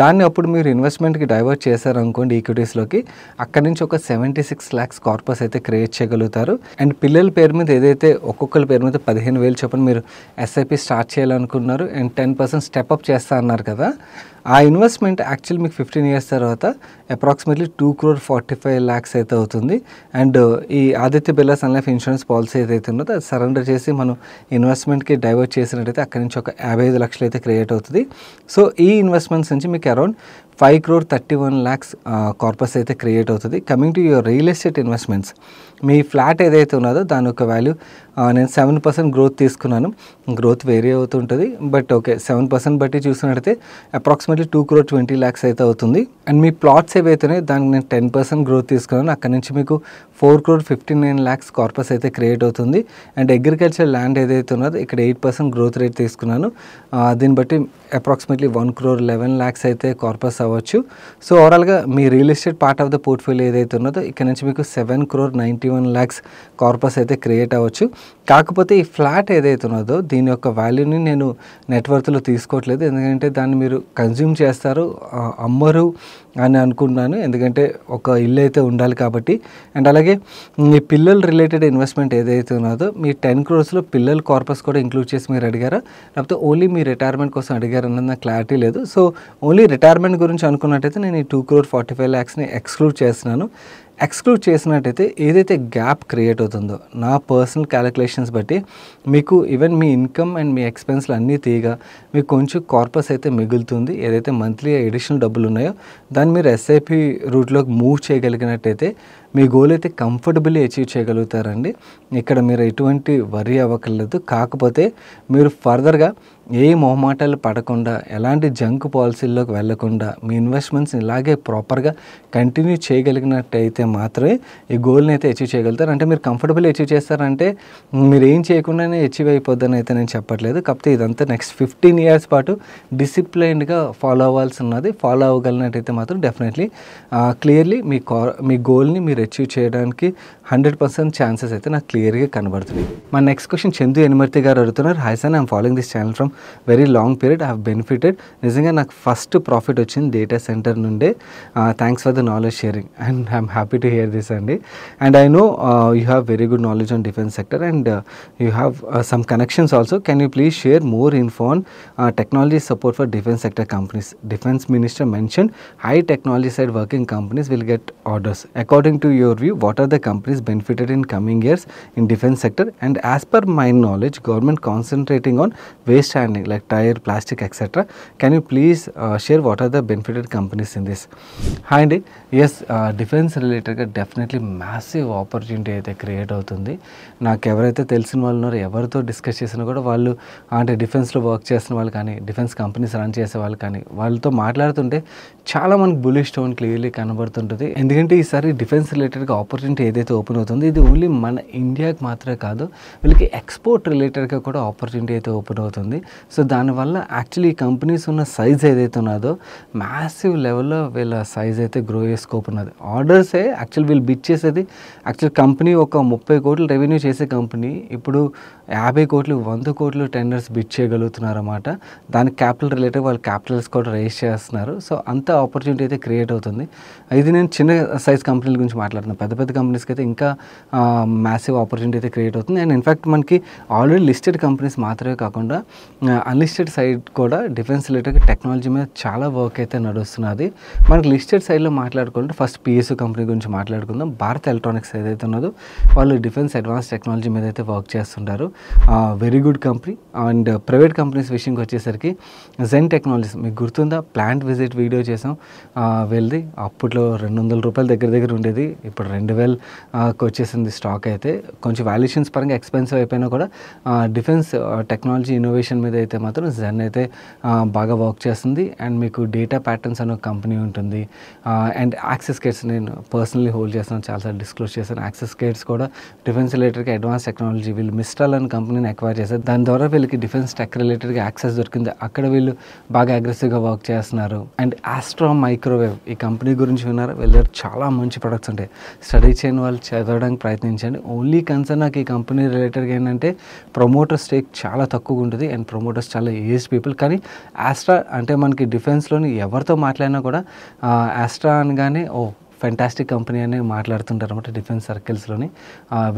దాన్ని అప్పుడు మీరు ఇన్వెస్ట్మెంట్కి డైవర్ట్ చేశారనుకోండి ఈక్విటీస్లోకి, అక్కడి నుంచి ఒక 76 lakhs కార్పస్ అయితే క్రియేట్ చేయగలుగుతారు. అండ్ పిల్లల పేరు మీద ఏదైతే ఒక్కొక్కరి పేరు మీద 15,000 చొప్పున మీరు ఎస్ఐపి స్టార్ట్ చేయాలనుకున్నారు అండ్ 10% స్టెప్అప్ చేస్తా అన్నారు కదా, ఆ ఇన్వెస్ట్మెంట్ యాక్చువల్ మీకు 15 years తర్వాత అప్రాక్సిమేట్లీ 2,45 lakhs అయితే అవుతుంది. అండ్ ఈ Aditya Birla sun life insurance policy ఏదైతే ఉన్నదో అది సరెండర్ చేసి మనం ఇన్వెస్ట్మెంట్కి డైవర్ట్ చేసినట్టయితే అక్కడి నుంచి ఒక 55 లక్షలు అయితే క్రియేట్ అవుతుంది. సో ఈ ఇన్వెస్ట్మెంట్స్ నుంచి మీకు అరౌండ్ 5,31 lakhs కార్పస్ అయితే క్రియేట్ అవుతుంది. Coming to your real estate investments, me flat ఏదైతే ఉన్నదో దాని యొక్క వాల్యూ నేను 7% గ్రోత్ తీసుకున్నాను, గ్రోత్ వేరీ అవుతుంటుంది బట్ ఓకే 7% బట్టి చూసినట్టయితే అప్రాక్సిమేట్లీ 2,20 lakhs అయితే అవుతుంది. అండ్ మీ ప్లాట్స్ ఏవైతున్నాయో దానికి నేను 10% గ్రోత్ తీసుకున్నాను, అక్కడ నుంచి మీకు 4,59 lakhs కార్పస్ అయితే క్రియేట్ అవుతుంది. అండ్ అగ్రికల్చర్ ల్యాండ్ ఏదైతే ఉన్నదో ఇక్కడ 8% గ్రోత్ రేట్ తీసుకున్నాను, దీన్ని బట్టి అప్రాక్సిమేట్లీ 1,11 lakhs అయితే కార్పస్ అవ్వచ్చు. సో ఓవరాల్గా మీ real estate part of the portfolio ఏదైతే ఉన్నదో ఇక్కడ నుంచి మీకు 7,91 lakhs కార్పస్ అయితే క్రియేట్ అవ్వచ్చు. కాకపోతే ఈ ఫ్లాట్ ఏదైతే ఉన్నదో దీని యొక్క వాల్యూని నేను నెట్వర్త్లో తీసుకోవట్లేదు, ఎందుకంటే దాన్ని మీరు కన్జ్యూమ్ చేస్తారు, అమ్మరు అని అనుకున్నాను, ఎందుకంటే ఒక ఇల్లు అయితే ఉండాలి కాబట్టి. అండ్ అలాగే మీ పిల్లల రిలేటెడ్ ఇన్వెస్ట్మెంట్ ఏదైతే ఉన్నదో మీ 10 crores పిల్లల కార్పస్ కూడా ఇంక్లూడ్ చేసి మీరు అడిగారా, లేకపోతే ఓన్లీ మీ రిటైర్మెంట్ కోసం అడిగారు అన్నది నాకు క్లారిటీ లేదు. సో ఓన్లీ రిటైర్మెంట్ గురించి అనుకున్నట్టయితే నేను ఈ 2,45 lakhsని ఎక్స్క్లూడ్ చేస్తున్నాను. ఎక్స్క్లూడ్ చేసినట్టయితే ఏదైతే గ్యాప్ క్రియేట్ అవుతుందో నా పర్సనల్ క్యాలిక్యులేషన్స్ బట్టి మీకు ఈవెన్ మీ ఇన్కమ్ అండ్ మీ ఎక్స్పెన్స్లు అన్నీ తీయగా మీకు కొంచెం కార్పస్ అయితే మిగులుతుంది. ఏదైతే మంత్లీ ఎడిషనల్ డబ్బులు ఉన్నాయో దాన్ని మీరు ఎస్ఐపి రూట్లోకి మూవ్ చేయగలిగినట్టయితే మీ గోల్ అయితే కంఫర్టబుల్లీ అచీవ్ చేయగలుగుతారండి. ఇక్కడ మీరు ఎటువంటి వరీ అవ్వకలేదు. కాకపోతే మీరు ఫర్దర్గా ఏ మొహమాటాలు పడకుండా ఎలాంటి జంక్ పాలసీల్లోకి వెళ్లకుండా మీ ఇన్వెస్ట్మెంట్స్ ఇలాగే ప్రాపర్గా కంటిన్యూ చేయగలిగినట్టయితే మాత్రమే ఈ గోల్ని అయితే అచీవ్ చేయగలుగుతారు. అంటే మీరు కంఫర్టబుల్ అచీవ్ చేస్తారంటే మీరు ఏం చేయకుండానే అచీవ్ అయిపోద్దని అయితే నేను చెప్పట్లేదు. కాకపోతే ఇదంతా నెక్స్ట్ 15 years పాటు డిసిప్లైన్డ్గా ఫాలో అవ్వాల్సి ఉన్నది. ఫాలో అవ్వగలిగినట్టయితే మాత్రం డెఫినెట్లీ క్లియర్లీ మీ గోల్ని మీరు అచీవ్ చేయడానికి 100% ఛాన్సెస్ అయితే నాకు క్లియర్గా కనబడుతున్నాయి. మా నెక్స్ట్ క్వశ్చన్ చందు ఎనిమర్తి గారు అడుగుతున్నారు. Hi sir, I'm following this channel from very long period, I have benefited. నిజంగా నాకు ఫస్ట్ ప్రాఫిట్ వచ్చింది డేటా సెంటర్ నుండే. Thanks for the knowledge sharing and I'm happy to hear this అండి. And I know you have very good knowledge on defence sector and you have some connections also. Can you please share more info on technology support for defense sector companies? Defense Minister mentioned high technology side working companies will get orders. According to your view, what are the companies benefited in coming years in defense sector? And as per my knowledge, government concentrating on waste handling like tire, plastic, etc. Can you please share what are the benefited companies in this? Hi Andy. Yes, defense related గా definitely massive opportunity అయితే create అవుతుంది. నాకు ఎవరైతే తెలిసిన వాళ్ళు ఉన్నారో ఎవరితో discuss చేసినా కూడా వాళ్ళు అంటే డిఫెన్స్లో వర్క్ చేసిన వాళ్ళు కానీ డిఫెన్స్ కంపెనీస్ రన్ చేసే వాళ్ళు కానీ వాళ్ళతో మాట్లాడుతుంటే చాలా మనకు బులిష్ టోన్ క్లియర్లీ కనబడుతుంటుంది. ఎందుకు ఎందుకంటే ఈసారి డిఫెన్స్ రిలేటెడ్గా ఆపర్చునిటీ ఏదైతే ఓపెన్ అవుతుందో ఇది ఓన్లీ మన ఇండియాకి మాత్రమే కాదు, వీళ్ళకి ఎక్స్పోర్ట్ రిలేటెడ్గా కూడా ఆపర్చునిటీ అయితే ఓపెన్ అవుతుంది. సో దానివల్ల యాక్చువల్లీ ఈ కంపెనీస్ ఉన్న సైజ్ ఏదైతే ఉన్నదో మ్యాసివ్ లెవెల్లో వీళ్ళ సైజ్ అయితే గ్రో అయ్యే స్కోప్ ఉన్నది. ఆర్డర్సే యాక్చువల్ వీళ్ళు బిడ్ చేసేది యాక్చువల్ కంపెనీ ఒక 30 కోట్లు రెవెన్యూ చేసే కంపెనీ ఇప్పుడు 50 కోట్లు 100 కోట్లు టెండర్స్ బిడ్ చేయగలుగుతున్నారు అన్నమాట. దానికి క్యాపిటల్ రిలేటెడ్ వాళ్ళు క్యాపిటల్స్ కూడా రైజ్ చేస్తున్నారు. సో అంత ఆపర్చునిటీ అయితే క్రియేట్ అవుతుంది. ఇది నేను చిన్న సైజ్ కంపెనీల గురించి మాట్లాడుతున్నాను. పెద్ద పెద్ద కంపెనీస్కి అయితే ఇంకా మ్యాసివ్ ఆపర్చునిటీ అయితే క్రియేట్ అవుతుంది. అండ్ ఇన్ఫ్యాక్ట్ మనకి ఆల్రెడీ లిస్టెడ్ కంపెనీస్ మాత్రమే కాకుండా అన్లిస్టెడ్ సైడ్ కూడా డిఫెన్స్ రిలేటెడ్ టెక్నాలజీ మీద చాలా వర్క్ అయితే నడుస్తున్నది. మనకి లిస్టెడ్ సైడ్లో మాట్లాడుకుంటే ఫస్ట్ పిఎస్యు కంపెనీ గురించి మాట్లాడుకుందాం. భారత్ ఎలక్ట్రానిక్స్ ఏదైతే ఉన్నదో వాళ్ళు డిఫెన్స్ అడ్వాన్స్ టెక్నాలజీ మీద అయితే వర్క్ చేస్తుంటారు. Very good company. And private companies విషయంకి వచ్చేసరికి జెన్ టెక్నాలజీస్ మీకు గుర్తుందా, ప్లాంట్ విజిట్ వీడియో చేసాం వెళ్ళి. అప్పట్లో 200 రూపాయల దగ్గర ఉండేది, ఇప్పుడు 2000కి వచ్చేసింది స్టాక్ అయితే. కొంచెం వాల్యుయేషన్స్ పరంగా ఎక్స్పెన్సివ్ అయిపోయినా కూడా డిఫెన్స్ టెక్నాలజీ ఇన్నోవేషన్ మీద అయితే మాత్రం జెన్ అయితే బాగా వర్క్ చేస్తుంది. అండ్ మీకు డేటా ప్యాటర్న్స్ అనే ఒక కంపెనీ ఉంటుంది. అండ్ యాక్సెస్ కేట్స్ నేను పర్సనలీ హోల్డ్ చేస్తాను, చాలాసార్లు డిస్క్లోజ్ చేశాను. యాక్సెస్ కేట్స్ కూడా డిఫెన్స్ రిలేటెడ్గా అడ్వాన్స్ టెక్నాలజీ వీళ్ళు మిస్ట్రాల్ అనే కంపెనీని అక్వైర్ చేశారు. దాని ద్వారా వీళ్ళకి డిఫెన్స్ టెక్ రిలేటెడ్గా యాక్సెస్ దొరికింది. అక్కడ వీళ్ళు బాగా అగ్రెసివ్గా వర్క్ చేస్తున్నారు. అండ్ ఆస్ట్రా మైక్రోవేవ్ ఈ కంపెనీ గురించి విన్నారు. వీళ్ళ దగ్గర చాలా మంచి ప్రొడక్ట్స్ ఉంటాయి. స్టడీ చేయని వాళ్ళు చదవడానికి ప్రయత్నించండి. ఓన్లీ కన్సర్న్ నాకు ఈ కంపెనీ రిలేటెడ్గా ఏంటంటే ప్రమోటర్ స్టేక్ చాలా తక్కువగా ఉంటుంది. అండ్ ప్రమోటర్స్ చాలా ఏజ్డ్ పీపుల్. కానీ ఆస్ట్రా అంటే మనకి డిఫెన్స్లోని ఎవరితో మాట్లాడినా కూడా ఆస్ట్రా అనగానే ఫెంటాస్టిక్ కంపెనీ అని మాట్లాడుతుంటారు అనమాట డిఫెన్స్ సర్కిల్స్లోని.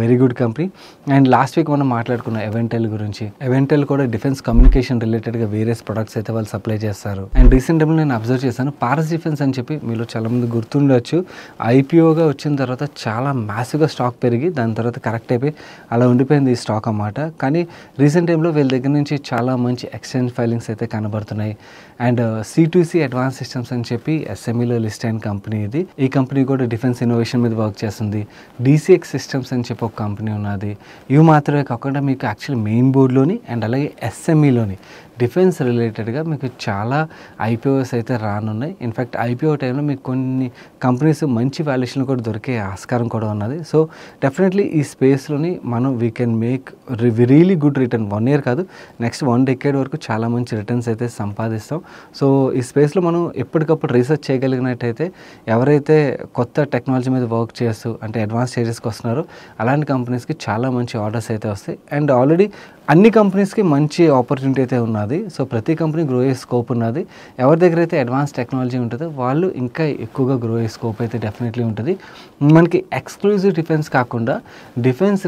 Very good company. And last week మనం మాట్లాడుకున్నాం ఎవెంటెల్ గురించి. ఎవెంటెల్ కూడా డిఫెన్స్ కమ్యూనికేషన్ రిలేటెడ్గా వేరియస్ ప్రొడక్ట్స్ అయితే వాళ్ళు సప్లై చేస్తారు. అండ్ రీసెంట్ టైంలో నేను అబ్జర్వ్ చేశాను, పారస్ డిఫెన్స్ అని చెప్పి మీలో చాలామంది గుర్తుండొచ్చు. ఐపీఓగా వచ్చిన తర్వాత చాలా మ్యాసివ్గా స్టాక్ పెరిగి దాని తర్వాత కరెక్ట్ అయిపోయి అలా ఉండిపోయింది ఈ స్టాక్ అన్నమాట. కానీ రీసెంట్ టైంలో వీళ్ళ దగ్గర నుంచి చాలా మంచి ఎక్స్చేంజ్ ఫైలింగ్స్ అయితే కనబడుతున్నాయి. అండ్ C2C అడ్వాన్స్ సిస్టమ్స్ అని చెప్పి SMEలో లిస్ట్ అయిన కంపెనీ ఇది. ఈ కంపెనీ కూడా డిఫెన్స్ ఇన్నోవేషన్ మీద వర్క్ చేస్తుంది. DCX సిస్టమ్స్ అని చెప్పి ఒక కంపెనీ ఉన్నది. ఇవి మాత్రమే కాకుండా మీకు యాక్చువల్లీ మెయిన్ బోర్డ్లోని అండ్ అలాగే SMEలోని డిఫెన్స్ రిలేటెడ్గా మీకు చాలా IPOs అయితే రానున్నాయి. ఇన్ఫ్యాక్ట్ IPO టైంలో మీకు కొన్ని కంపెనీస్ మంచి వాల్యుయేషన్ కూడా దొరికే ఆస్కారం కూడా ఉన్నది. సో డెఫినెట్లీ ఈ స్పేస్లోని మనం we can make really good return. 1 year కాదు, నెక్స్ట్ 1 decade వరకు చాలా మంచి రిటర్న్స్ అయితే సంపాదిస్తాం. సో ఈ స్పేస్లో మనం ఎప్పటికప్పుడు రీసెర్చ్ చేయగలిగినట్టయితే ఎవరైతే కొత్త టెక్నాలజీ మీద వర్క్ చేస్తూ అంటే అడ్వాన్స్ స్టేజెస్కి వస్తున్నారో అలాంటి కంపెనీస్కి చాలా మంచి ఆర్డర్స్ అయితే వస్తాయి. అండ్ ఆల్రెడీ అన్ని కంపెనీస్కి మంచి ఆపర్చునిటీ అయితే ఉన్నది. సో ప్రతి కంపెనీ గ్రో అయ్యే స్కోప్ ఉన్నది. ఎవరి దగ్గర అయితే అడ్వాన్స్ టెక్నాలజీ ఉంటుందో వాళ్ళు ఇంకా ఎక్కువగా గ్రో అయ్యే స్కోప్ అయితే డెఫినెట్లీ ఉంటుంది. మనకి ఎక్స్క్లూజివ్ డిఫెన్స్ కాకుండా డిఫెన్స్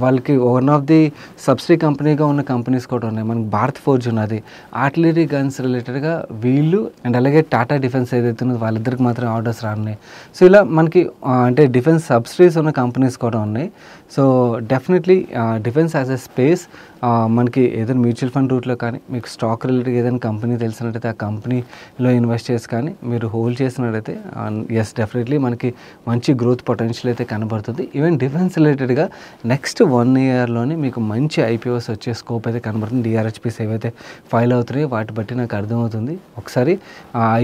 వాళ్ళకి వన్ ఆఫ్ ది సబ్సిడీ కంపెనీగా ఉన్న కంపెనీస్ కూడా ఉన్నాయి. మనకి భారత్ ఫోర్జ్ ఉన్నది. ఆర్టిలరీ గన్స్ రిలేటెడ్గా వీళ్ళు అండ్ అలాగే టాటా డిఫెన్స్ ఏదైతే ఉన్నదో వాళ్ళిద్దరికి మాత్రం ఆర్డర్స్ రానున్నాయి. సో ఇలా మనకి అంటే డిఫెన్స్ సబ్సిడీస్ ఉన్న కంపెనీస్ కూడా ఉన్నాయి. So definitely defence as a space మనకి ఏదైనా మ్యూచువల్ ఫండ్ రూట్లో కానీ మీకు స్టాక్ రిలేటెడ్ ఏదైనా కంపెనీ తెలిసినట్టయితే ఆ కంపెనీలో ఇన్వెస్ట్ చేసి కానీ మీరు హోల్డ్ చేసినట్టయితే ఎస్ డెఫినెట్లీ మనకి మంచి గ్రోత్ పొటెన్షియల్ అయితే కనబడుతుంది. ఈవెన్ డిఫెన్స్ రిలేటెడ్గా నెక్స్ట్ 1 yearలోనే మీకు మంచి IPOs వచ్చే స్కోప్ అయితే కనబడుతుంది. DRHPs ఏవైతే ఫైల్ అవుతున్నాయో వాటి బట్టి నాకు అర్థమవుతుంది. ఒకసారి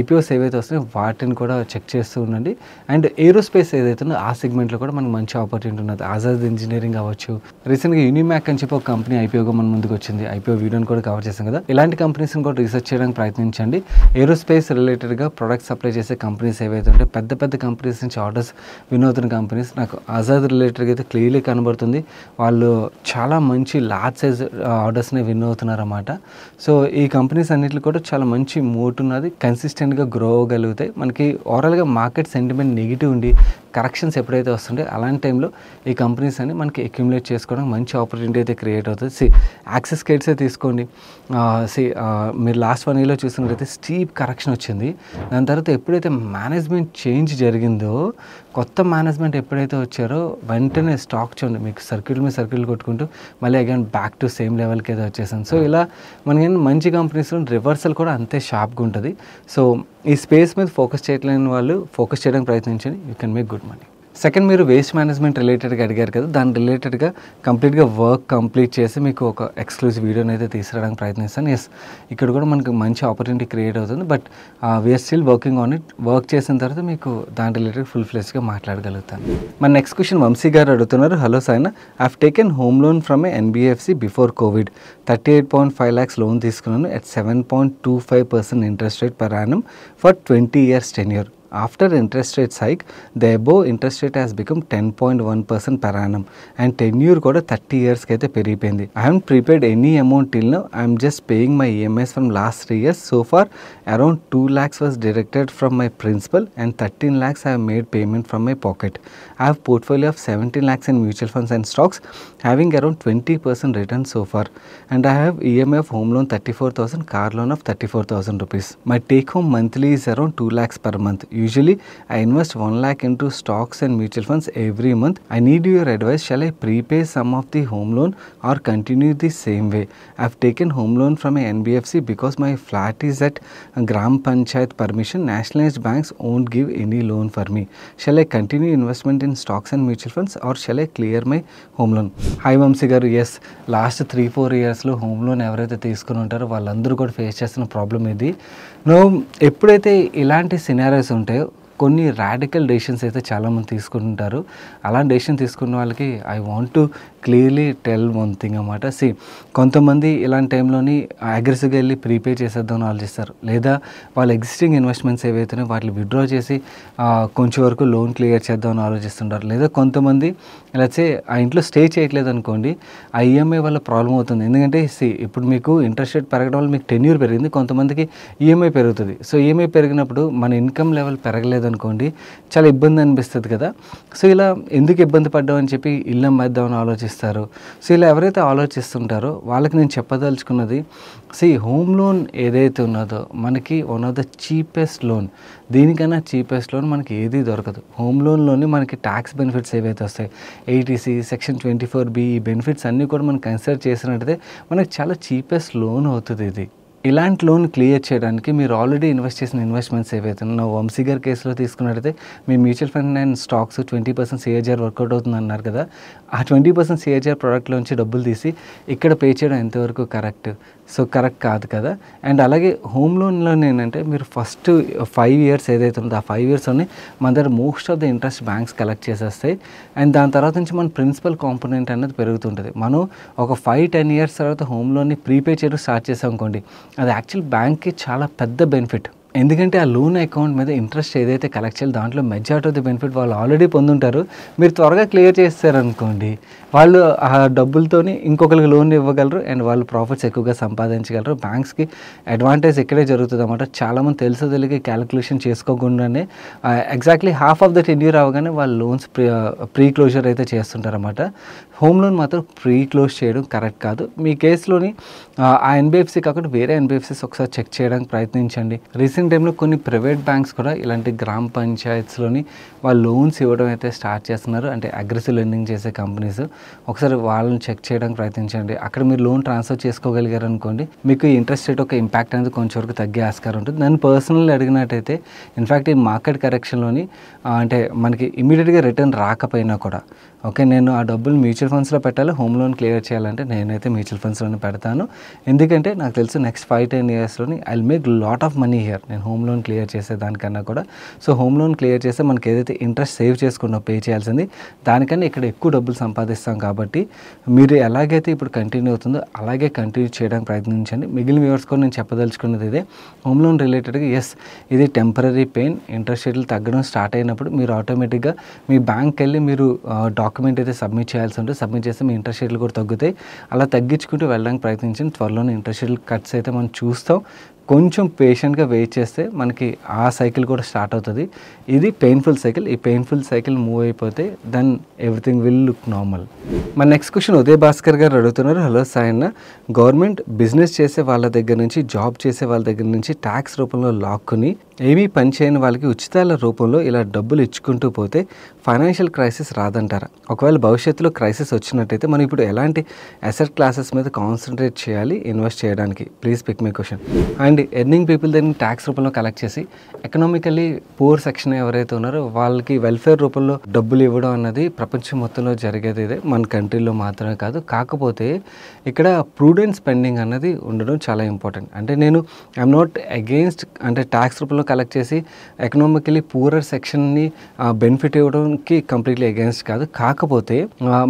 IPOs ఏవైతే వస్తున్నాయో వాటిని కూడా చెక్ చేస్తూ ఉండండి. అండ్ ఏరోస్పేస్ ఏదైతే ఉందో ఆ సెగ్మెంట్లో కూడా మనకు మంచి ఆపర్చునిటీ ఉన్నది. ఆజాద్ ఇంజనీరింగ్ అవ్వచ్చు. రీసెంట్గా యూనిమ్యాక్ అని చెప్పి ఒక కంపెనీ IPOగా మన ముందుకు వచ్చింది. IPO వీడియోని కూడా కవర్ చేసాం కదా. ఇలాంటి కంపెనీస్ని కూడా రీసెర్చ్ చేయడానికి ప్రయత్నించండి. ఏరోస్పేస్ రిలేటెడ్గా ప్రొడక్ట్ సప్లై చేసే కంపెనీస్ ఏవైతే ఉంటే పెద్ద పెద్ద కంపెనీస్ నుంచి ఆర్డర్స్ విన్ అవుతున్న కంపెనీస్ నాకు ఆజాద్ రిలేటెడ్గా అయితే క్లియర్లీ కనబడుతుంది. వాళ్ళు చాలా మంచి లార్జ్ సైజ్ ఆర్డర్స్ని విన్ అవుతున్నారన్నమాట. సో ఈ కంపెనీస్ అన్నింటిలో కూడా చాలా మంచి మోట్ ఉన్నది. కన్సిస్టెంట్గా గ్రో అవ్వగలుగుతాయి. మనకి ఓవరాల్గా మార్కెట్ సెంటిమెంట్ నెగిటివ్ ఉండి కరెక్షన్స్ ఎప్పుడైతే వస్తుంటే అలాంటి టైంలో ఈ కంపెనీస్ అని మనకి అక్యుములేట్ చేసుకోవడానికి మంచి ఆపర్చునిటీ అయితే క్రియేట్ అవుతుంది. యాక్సెస్ కేట్సే తీసుకోండి. మీరు లాస్ట్ 1 yearలో చూసినట్లయితే స్టీప్ కరెక్షన్ వచ్చింది. దాని తర్వాత ఎప్పుడైతే మేనేజ్మెంట్ చేంజ్ జరిగిందో కొత్త మేనేజ్మెంట్ ఎప్పుడైతే వచ్చారో వెంటనే స్టాక్ చూడండి మీకు సర్క్యూట్ మీద సర్క్యూట్లు కొట్టుకుంటూ మళ్ళీ అగైన్ బ్యాక్ టు సేమ్ లెవెల్కి అయితే వచ్చేసాను. సో ఇలా మనకి మంచి కంపెనీస్లో రివర్సల్ కూడా అంతే షార్ప్గా ఉంటుంది. సో ఈ స్పేస్ మీద ఫోకస్ చేయలేని వాళ్ళు ఫోకస్ చేయడానికి ప్రయత్నించండి. You can make good money. Second, మీరు వేస్ట్ మేనేజ్మెంట్ రిలేటెడ్గా అడిగారు కదా, దాని రిలేటెడ్గా కంప్లీట్గా వర్క్ కంప్లీట్ చేసి మీకు ఒక ఎక్స్క్లూజివ్ వీడియోని అయితే తీసుకురావడానికి ప్రయత్నిస్తాను. ఎస్, ఇక్కడ కూడా మనకు మంచి ఆపర్చునిటీ క్రియేట్ అవుతుంది. But we're still working on it. Work చేసిన తర్వాత మీకు దాని రిలేటెడ్ ఫుల్ ఫ్లెజ్గా మాట్లాడగలుగుతాను. మన నెక్స్ట్ క్వశ్చన్ వంశీ గారు అడుగుతున్నారు. Hello సాయినా, I have taken home loan from A NBFC before Covid. 38.5 lakhs loan తీసుకున్నాను at 7.25% interest rate per annum for 20 years tenure. After interest rates hike, the above interest rate has become 10.1% per annum and tenure కూడా 30 years కి అయితే పెరిగిపోయింది. I haven't prepaid any amount till now. I am just paying my EMIs from last 3 years. So far, around 2 lakhs was deducted from my principal and 13 lakhs I have made payment from my pocket. I have portfolio of 17 lakhs in mutual funds and stocks, having around 20% return so far. And I have EMI of home loan 34,000, car loan of 34,000 rupees. My take home monthly is around 2 lakhs per month. Usually, I invest 1 lakh into stocks and mutual funds every month. I need your advice. Shall I prepay some of the home loan or continue the same way? I have taken home loan from a NBFC because my flat is at Gram Panchayat permission. Nationalized banks won't give any loan for me. Shall I continue investment in stocks and mutual funds or shall I clear my home loan? Hi Vamsi garu, yes, last 3-4 years లో home loan ఎవరైతే తీసుకుని ఉంటారో వాళ్ళందరూ కూడా face చేస్తున్న problem ఇది. ఎప్పుడైతే ఇలాంటి సినారియోస్ ఉంటాయో కొన్ని రాడికల్ డెసిషన్స్ అయితే చాలామంది తీసుకుంటుంటారు. అలాంటి డెసిషన్ తీసుకున్న వాళ్ళకి I want to clearly tell one thing అన్నమాట. కొంతమంది ఇలాంటి టైంలోని అగ్రెసివ్గా వెళ్ళి ప్రీపే చేసేద్దామని ఆలోచిస్తారు, లేదా వాళ్ళ ఎగ్జిస్టింగ్ ఇన్వెస్ట్మెంట్స్ ఏవైతున్నాయో వాటిని విత్డ్రా చేసి కొంచెం వరకు లోన్ క్లియర్ చేద్దామని ఆలోచిస్తుంటారు. లేదా కొంతమంది లేకపోతే ఆ ఇంట్లో స్టే చేయట్లేదు అనుకోండి, ఆ ఈఎంఐ వల్ల ప్రాబ్లం అవుతుంది. ఎందుకంటే ఇప్పుడు మీకు ఇంట్రెస్ట్ రేట్ పెరగడం వల్ల మీకు టెన్యూర్ పెరిగింది, కొంతమందికి ఈఎంఐ పెరుగుతుంది. సో ఈఎంఐ పెరిగినప్పుడు మన ఇన్కమ్ లెవెల్ పెరగలేదు అనుకోండి, చాలా ఇబ్బంది అనిపిస్తుంది కదా. సో ఇలా ఎందుకు ఇబ్బంది పడ్డామని చెప్పి ఇల్లు అమ్మేద్దామని ఆలోచిస్తారు. సో ఇలా ఎవరైతే ఆలోచిస్తుంటారో వాళ్ళకి నేను చెప్పదలుచుకున్నది, హోమ్ లోన్ ఏదైతే ఉన్నదో మనకి one of the cheapest loan. దీనికన్నా చీపెస్ట్ లోన్ మనకి ఏది దొరకదు. హోమ్ లోన్లోనే మనకి ట్యాక్స్ బెనిఫిట్స్ ఏవైతే వస్తాయి, ఏటీసీ, సెక్షన్ 24B, ఈ బెనిఫిట్స్ అన్నీ కూడా మనం కన్సిడర్ చేసినట్టయితే మనకి చాలా చీపెస్ట్ లోన్ అవుతుంది ఇది. ఇలాంటి లోన్ క్లియర్ చేయడానికి మీరు ఆల్రెడీ ఇన్వెస్ట్ చేసిన ఇన్వెస్ట్మెంట్స్ ఏవైతే నా వంశీ గారి కేసులో తీసుకున్నట్టయితే మీ mutual fund and stocks 20% CAGR work out అవుతుంది అన్నారు కదా, ఆ 20% CAGR ప్రోడక్ట్లోంచి డబ్బులు తీసి ఇక్కడ పే చేయడం ఎంతవరకు కరెక్ట్? సో కరెక్ట్ కాదు కదా. అండ్ అలాగే హోమ్ లోన్లో ఏంటంటే మీరు ఫస్ట్ 5 years ఏదైతే ఉందో ఆ 5 yearsలోనే మన దగ్గర most of the interest banks collect చేసేస్తాయి. అండ్ దాని తర్వాత నుంచి మన ప్రిన్సిపల్ కాంపోనెంట్ అనేది పెరుగుతుంటుంది. మనం ఒక 5-10 years తర్వాత హోమ్ లోన్ని ప్రీపే చేయడం స్టార్ట్ చేసాం అనుకోండి, అది యాక్చువల్ బ్యాంక్కి చాలా పెద్ద బెనిఫిట్. ఎందుకంటే ఆ లోన్ అకౌంట్ మీద ఇంట్రెస్ట్ ఏదైతే కలెక్ట్ చేయాలి దాంట్లో మెజారిటీ ఆఫ్ ది బెనిఫిట్ వాళ్ళు ఆల్రెడీ పొందుంటారు. మీరు త్వరగా క్లియర్ చేస్తారనుకోండి, వాళ్ళు ఆ డబ్బులతోని ఇంకొకరికి లోన్ ఇవ్వగలరు అండ్ వాళ్ళు ప్రాఫిట్స్ ఎక్కువగా సంపాదించగలరు. బ్యాంక్స్కి అడ్వాంటేజ్ ఇక్కడే జరుగుతుంది అన్నమాట. చాలామంది తెలుసు తెలియక క్యాలిక్యులేషన్ చేసుకోకుండానే exactly half of the tenure అవగానే వాళ్ళు లోన్స్ ప్రీ క్లోజర్ అయితే చేస్తుంటారన్నమాట. హోమ్ లోన్ మాత్రం ప్రీ క్లోజ్ చేయడం కరెక్ట్ కాదు. మీ కేసులోని ఆ ఎన్బిఎఫ్సి కాకుండా వేరే ఎన్బిఎఫ్సిస్ ఒకసారి చెక్ చేయడానికి ప్రయత్నించండి. రీసెంట్ టైంలో కొన్ని ప్రైవేట్ బ్యాంక్స్ కూడా ఇలాంటి గ్రామ పంచాయత్స్లోని వాళ్ళు లోన్స్ ఇవ్వడం అయితే స్టార్ట్ చేస్తున్నారు. అంటే అగ్రెసివ్ లెండింగ్ చేసే కంపెనీస్, ఒకసారి వాళ్ళని చెక్ చేయడానికి ప్రయత్నించండి. అక్కడ మీరు లోన్ ట్రాన్స్ఫర్ చేసుకోగలిగారు అనుకోండి, మీకు ఇంట్రెస్ట్ రేట్ ఒక ఇంపాక్ట్ అనేది కొంచెం వరకు తగ్గే ఆస్కారం ఉంటుంది. నన్ను పర్సనల్లీ అడిగినట్టయితే ఇన్ఫ్యాక్ట్ ఈ మార్కెట్ కరెక్షన్లోని అంటే మనకి ఇమీడియట్గా రిటర్న్ రాకపోయినా కూడా ఓకే, నేను ఆ డబ్బులు మ్యూచువల్ ఫండ్స్లో పెట్టాలి, హోమ్ లోన్ క్లియర్ చేయాలంటే నేనైతే మ్యూచువల్ ఫండ్స్లోనే పెడతాను. ఎందుకంటే నాకు తెలుసు నెక్స్ట్ 5-10 yearsలోని I will make lot of money here, నేను హోమ్ లోన్ క్లియర్ చేసేదానికన్నా కూడా. సో హోమ్ లోన్ క్లియర్ చేస్తే మనకి ఏదైతే ఇంట్రెస్ట్ సేవ్ చేసుకున్నాం పే చేయాల్సింది, దానికన్నా ఇక్కడ ఎక్కువ డబ్బులు సంపాదిస్తాం. కాబట్టి మీరు ఎలాగైతే ఇప్పుడు కంటిన్యూ అవుతుందో అలాగే కంటిన్యూ చేయడానికి ప్రయత్నించండి. మిగిలిన వ్యూవర్స్ కూడా నేను చెప్పదలుచుకున్నది ఇదే, హోమ్ లోన్ రిలేటెడ్గా ఎస్ ఇది టెంపరీ పెయిన్. ఇంట్రెస్ట్ రేట్లు తగ్గడం స్టార్ట్ అయినప్పుడు మీరు ఆటోమేటిక్గా మీ బ్యాంక్కి వెళ్ళి మీరు డాక్యుమెంట్ అయితే సబ్మిట్ చేయాల్సి ఉంటుంది. సబ్మిట్ చేస్తే మీ ఇంట్రెస్ట్ రేట్లు కూడా తగ్గుతాయి. అలా తగ్గించుకుంటూ వెళ్ళడానికి ప్రయత్నించండి. త్వరలోనే ఇంట్రెస్ట్ రేట్లు కట్స్ అయితే మనం చూస్తాం. కొంచెం పేషెంట్గా వెయిట్ చేస్తే మనకి ఆ సైకిల్ కూడా స్టార్ట్ అవుతుంది. ఇది పెయిన్ఫుల్ సైకిల్. ఈ పెయిన్ఫుల్ సైకిల్ మూవ్ అయిపోతే then everything will look normal. మన నెక్స్ట్ క్వశ్చన్ ఉదయ్ భాస్కర్ గారు అడుగుతున్నారు. హలో సాయన్న, గవర్నమెంట్ బిజినెస్ చేసే వాళ్ళ దగ్గర నుంచి, జాబ్ చేసే వాళ్ళ దగ్గర నుంచి ట్యాక్స్ రూపంలో లాక్కుని ఏమీ పని చేయని వాళ్ళకి ఉచితాల రూపంలో ఇలా డబ్బులు ఇచ్చుకుంటూ పోతే ఫైనాన్షియల్ క్రైసిస్ రాదంటారా? ఒకవేళ భవిష్యత్తులో క్రైసిస్ వచ్చినట్టయితే మనం ఇప్పుడు ఎలాంటి అసెట్ క్లాసెస్ మీద కాన్సన్ట్రేట్ చేయాలి ఇన్వెస్ట్ చేయడానికి? Please pick my question. And earning people దాన్ని ట్యాక్స్ రూపంలో కలెక్ట్ చేసి ఎకనామికల్లీ పూర్ సెక్షన్ ఎవరైతే ఉన్నారో వాళ్ళకి వెల్ఫేర్ రూపంలో డబ్బులు ఇవ్వడం అన్నది ప్రపంచం మొత్తంలో జరిగేది ఇదే, మన కంట్రీలో మాత్రమే కాదు. కాకపోతే ఇక్కడ ప్రూడెంట్ స్పెండింగ్ అన్నది ఉండడం చాలా ఇంపార్టెంట్. అంటే నేను ఐఎమ్ నాట్ అగెయిన్స్ట్ అంటే ట్యాక్స్ రూపంలో కలెక్ట్ చేసి ఎకనామికలీ పూరర్ సెక్షన్ని బెనిఫిట్ ఇవ్వడానికి కంప్లీట్లీ అగెయిన్స్ట్ కాదు. కాకపోతే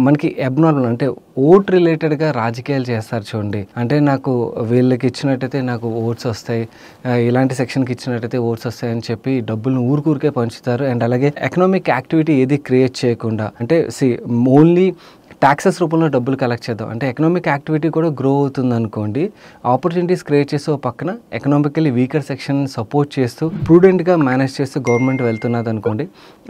మనకి అబ్నార్మల్ అంటే ఓట్ రిలేటెడ్గా రాజకీయాలు చేస్తారు చూడండి. అంటే నాకు వీళ్ళకి ఇచ్చినట్టయితే నాకు ఓట్స్ వస్తాయి, ఇలాంటి సెక్షన్కి ఇచ్చినట్టయితే ఓట్స్ వస్తాయి అని చెప్పి డబ్బులను ఊరికే పంచుతారు. అండ్ అలాగే ఎకనామిక్ యాక్టివిటీ ఏది క్రియేట్ చేయకుండా అంటే ఓన్లీ ట్యాక్సెస్ రూపంలో డబ్బులు కలెక్ట్ చేద్దాం అంటే ఎకనామిక్ యాక్టివిటీ కూడా గ్రో అవుతుంది అనుకోండి, ఆపర్చునిటీస్ క్రియేట్ చేస్తూ పక్కన ఎకనామికల్లీ వీకర్ సెక్షన్ సపోర్ట్ చేస్తూ ప్రూడెంట్గా మేనేజ్ చేస్తూ గవర్నమెంట్ వెళ్తున్నది అనుకోండి,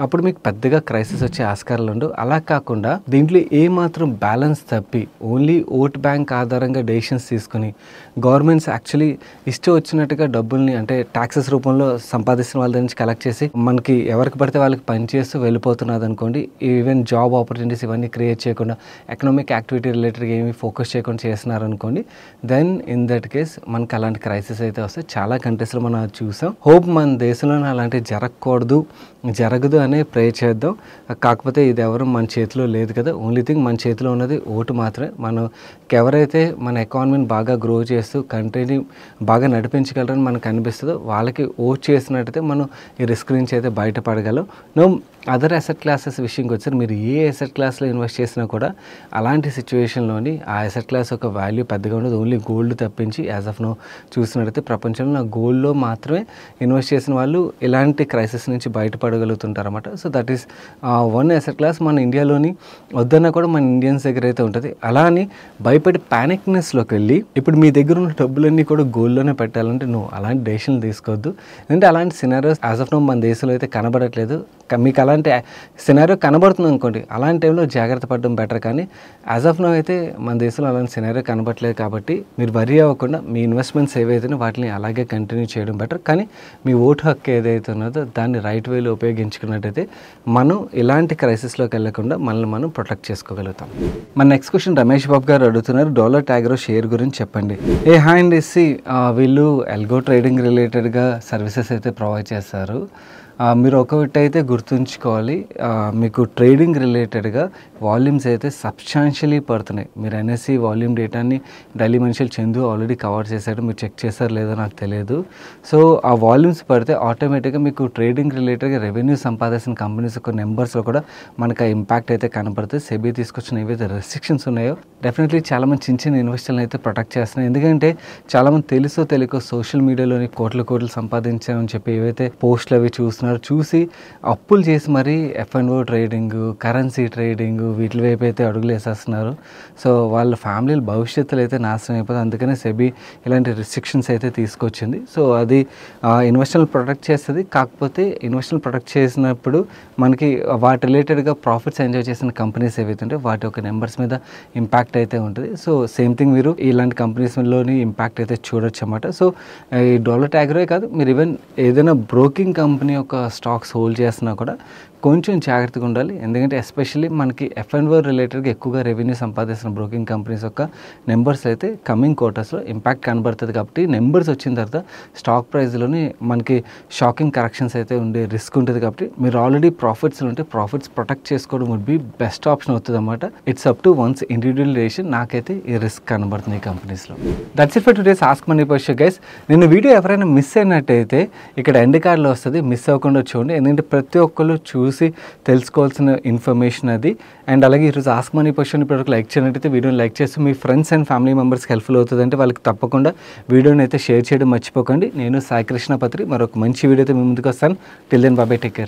అప్పుడు మీకు పెద్దగా క్రైసిస్ వచ్చే ఆస్కారాలు ఉండవు. అలా కాకుండా దీంట్లో ఏమాత్రం బ్యాలెన్స్ తప్పి ఓన్లీ ఓట్ బ్యాంక్ ఆధారంగా డెసిషన్స్ తీసుకుని గవర్నమెంట్స్ యాక్చువల్లీ ఇష్టం వచ్చినట్టుగా డబ్బుల్ని అంటే ట్యాక్సెస్ రూపంలో సంపాదిస్తున్న వాళ్ళ నుంచి కలెక్ట్ చేసి మనకి ఎవరికి పడితే వాళ్ళకి పనిచేస్తూ వెళ్ళిపోతున్నది అనుకోండి, ఈవెన్ జాబ్ ఆపర్చునిటీస్ ఇవన్నీ క్రియేట్ చేయకుండా ఎకనామిక్ యాక్టివిటీ రిలేటెడ్గా ఏమి ఫోకస్ చేయకుండా చేస్తున్నారనుకోండి, దెన్ ఇన్ దట్ కేస్ మనకి అలాంటి క్రైసిస్ అయితే వస్తాయి. చాలా కంట్రీస్లో మనం అది చూసాం. హోప్ మన దేశంలోనే అలాంటివి జరగదు అని ప్రే చేద్దాం. కాకపోతే ఇది ఎవరు మన చేతిలో లేదు కదా, ఓన్లీ థింగ్ మన చేతిలో ఉన్నది ఓటు మాత్రమే. మనం ఎవరైతే మన ఎకానమీని బాగా గ్రో చేస్తూ కంట్రీని బాగా నడిపించగలరని మనకు అనిపిస్తుందో వాళ్ళకి ఓట్ చేసినట్టయితే మనం ఈ రిస్క్ నుంచి అయితే బయటపడగలం. అదర్ అసెట్ క్లాసెస్ విషయంకి వచ్చారు, మీరు ఏ అసెట్ క్లాస్లో ఇన్వెస్ట్ చేసినా కూడా అలాంటి సిచ్యువేషన్లోని ఆ అసెట్ క్లాస్ యొక్క వాల్యూ పెద్దగా ఉండదు. ఓన్లీ గోల్డ్ తప్పించి యాజ్ ఆఫ్ నో చూసినట్టయితే ప్రపంచంలో గోల్డ్లో మాత్రమే ఇన్వెస్ట్ చేసిన వాళ్ళు ఇలాంటి క్రైసిస్ నుంచి బయటపడగలుగుతుంటారు అన్నమాట. So that is one asset class మన ఇండియాలోని వద్దన్నా కూడా మన ఇండియన్స్ దగ్గర అయితే ఉంటుంది. అలా అని భయపడి ప్యానిక్నెస్లోకి వెళ్ళి ఇప్పుడు మీ దగ్గర ఉన్న డబ్బులన్నీ కూడా గోల్డ్లోనే పెట్టాలంటే అలాంటి డెసిషన్లు తీసుకోవద్దు. ఎందుకంటే అలాంటి సినారియోస్ యాజ్ ఆఫ్ నో మన దేశంలో అయితే కనబడట్లేదు. మీకు అలాంటి సినారియో కనబడుతుంది అనుకోండి, అలాంటి టైంలో జాగ్రత్త పడడం బెటర్. కానీ యాజ్ ఆఫ్ నో అయితే మన దేశంలో అలాంటి సినారియో కనబడట్లేదు కాబట్టి మీరు వరీ అవ్వకుండా మీ ఇన్వెస్ట్మెంట్స్ ఏవైతే వాటిని అలాగే కంటిన్యూ చేయడం బెటర్. కానీ మీ ఓటు హక్కు ఏదైతే ఉన్నదో దాన్ని రైట్ వేలో ఉపయోగించుకున్నట్టయితే మనం ఇలాంటి క్రైసిస్లోకి వెళ్ళకుండా మనల్ని మనం ప్రొటెక్ట్ చేసుకోగలుగుతాం. మన నెక్స్ట్ క్వశ్చన్ రమేష్ బాబు గారు అడుగుతున్నారు, డాలర్ టాగ్రో షేర్ గురించి చెప్పండి. హాయ్ అండి, వీళ్ళు ఎల్గో ట్రేడింగ్ రిలేటెడ్గా సర్వీసెస్ అయితే ప్రొవైడ్ చేస్తారు. మీరు ఒకటి అయితే గుర్తుంచుకోవాలి, మీకు ట్రేడింగ్ రిలేటెడ్గా వాల్యూమ్స్ అయితే సబ్స్టాన్షియలీ పడుతున్నాయి. మీరు ఎన్ఎస్సి వాల్యూమ్ డేటాని డైలీ మనుషులు చందు ఆల్రెడీ కవర్ చేశాడు, మీరు చెక్ చేశారు లేదో నాకు తెలియదు. సో ఆ వాల్యూమ్స్ పడితే ఆటోమేటిక్గా మీకు ట్రేడింగ్ రిలేటెడ్గా రెవెన్యూ సంపాదించిన కంపెనీస్ యొక్క నెంబర్స్లో కూడా మనకు ఆ ఇంపాక్ట్ అయితే కనపడుతుంది. సెబీ తీసుకొచ్చిన ఏవైతే రెస్ట్రిక్షన్స్ ఉన్నాయో డెఫినెట్లీ చాలామంది చిన్న ఇన్వెస్టర్లను అయితే ప్రొటెక్ట్ చేస్తున్నాయి. ఎందుకంటే చాలామంది తెలుసో తెలియకో సోషల్ మీడియాలోని కోట్లు సంపాదించామని చెప్పి ఏవైతే పోస్టులు అవి చూసి అప్పులు చేసి మరీ F&O ట్రేడింగ్, కరెన్సీ ట్రేడింగ్ వీటి వైపు అయితే అడుగులు వేసేస్తున్నారు. సో వాళ్ళ ఫ్యామిలీల భవిష్యత్తులో అయితే నాశనం అయిపోతుంది. అందుకనే సెబీ ఇలాంటి రిస్ట్రిక్షన్స్ అయితే తీసుకొచ్చింది. సో అది ఇన్వెస్టర్లు ప్రొటెక్ట్ చేస్తుంది. కాకపోతే ఇన్వెస్టర్లు ప్రొటెక్ట్ చేసినప్పుడు మనకి వాటి రిలేటెడ్గా ప్రాఫిట్స్ ఎంజాయ్ చేసిన కంపెనీస్ ఏవైతే ఉంటే వాటి యొక్క నెంబర్స్ మీద ఇంపాక్ట్ అయితే ఉంటుంది. సో సేమ్ థింగ్ మీరు ఇలాంటి కంపెనీస్లోని ఇంపాక్ట్ అయితే చూడొచ్చు అన్నమాట. సో ఈ డాలర్ టాగ్రోయే కాదు, మీరు ఈవెన్ ఏదైనా బ్రోకింగ్ కంపెనీ యొక్క స్టాక్స్ హోల్డ్ చేసినా కూడా కొంచెం జాగ్రత్తగా ఉండాలి. ఎందుకంటే ఎస్పెషల్లీ మనకి F&O రిలేటెడ్గా ఎక్కువగా రెవెన్యూ సంపాదిస్తున్న బ్రోకింగ్ కంపెనీస్ యొక్క నెంబర్స్ అయితే కమింగ్ క్వార్టర్స్లో ఇంపాక్ట్ కనబడుతుంది. కాబట్టి నెంబర్స్ వచ్చిన తర్వాత స్టాక్ ప్రైస్లోని మనకి షాకింగ్ కరెక్షన్స్ అయితే ఉండే రిస్క్ ఉంటుంది. కాబట్టి మీరు ఆల్రెడీ ప్రాఫిట్స్ ఉంటే ప్రాఫిట్స్ ప్రొటెక్ట్ చేసుకోవడం వుడ్ బి బెస్ట్ ఆప్షన్ అవుతుంది అన్నమాట. It's up to once individual decision. నాకైతే ఈ రిస్క్ కనబడుతుంది ఈ కంపెనీస్లో. That's it for today's ask money question guys. నేను వీడియో ఎవరైనా మిస్ అయినట్టయితే ఇక్కడ ఎండ్ కార్డ్లో వస్తుంది, మిస్ అవ్వకుండా చూడండి. ఎందుకంటే ప్రతి ఒక్కళ్ళు చూసి తెలుసుకోవాల్సిన ఇన్ఫర్మేషన్ అది. అండ్ అలాగే ఈరోజు ఆస్క్ మనీ క్వశ్చన్ ఇప్పటివరకు లైక్ చేయనట్టయితే వీడియోని లైక్ చేసి మీ ఫ్రెండ్స్ అండ్ ఫ్యామిలీ మెంబర్స్కి హెల్ప్ఫుల్ అవుతుంది అంటే వాళ్ళకి తప్పకుండా వీడియోని అయితే షేర్ చేయడం మర్చిపోకండి. నేను సాయి కృష్ణ పత్రి మరొక మంచి వీడియోతో మీ ముందుకు వస్తాను. Till then bye, take care.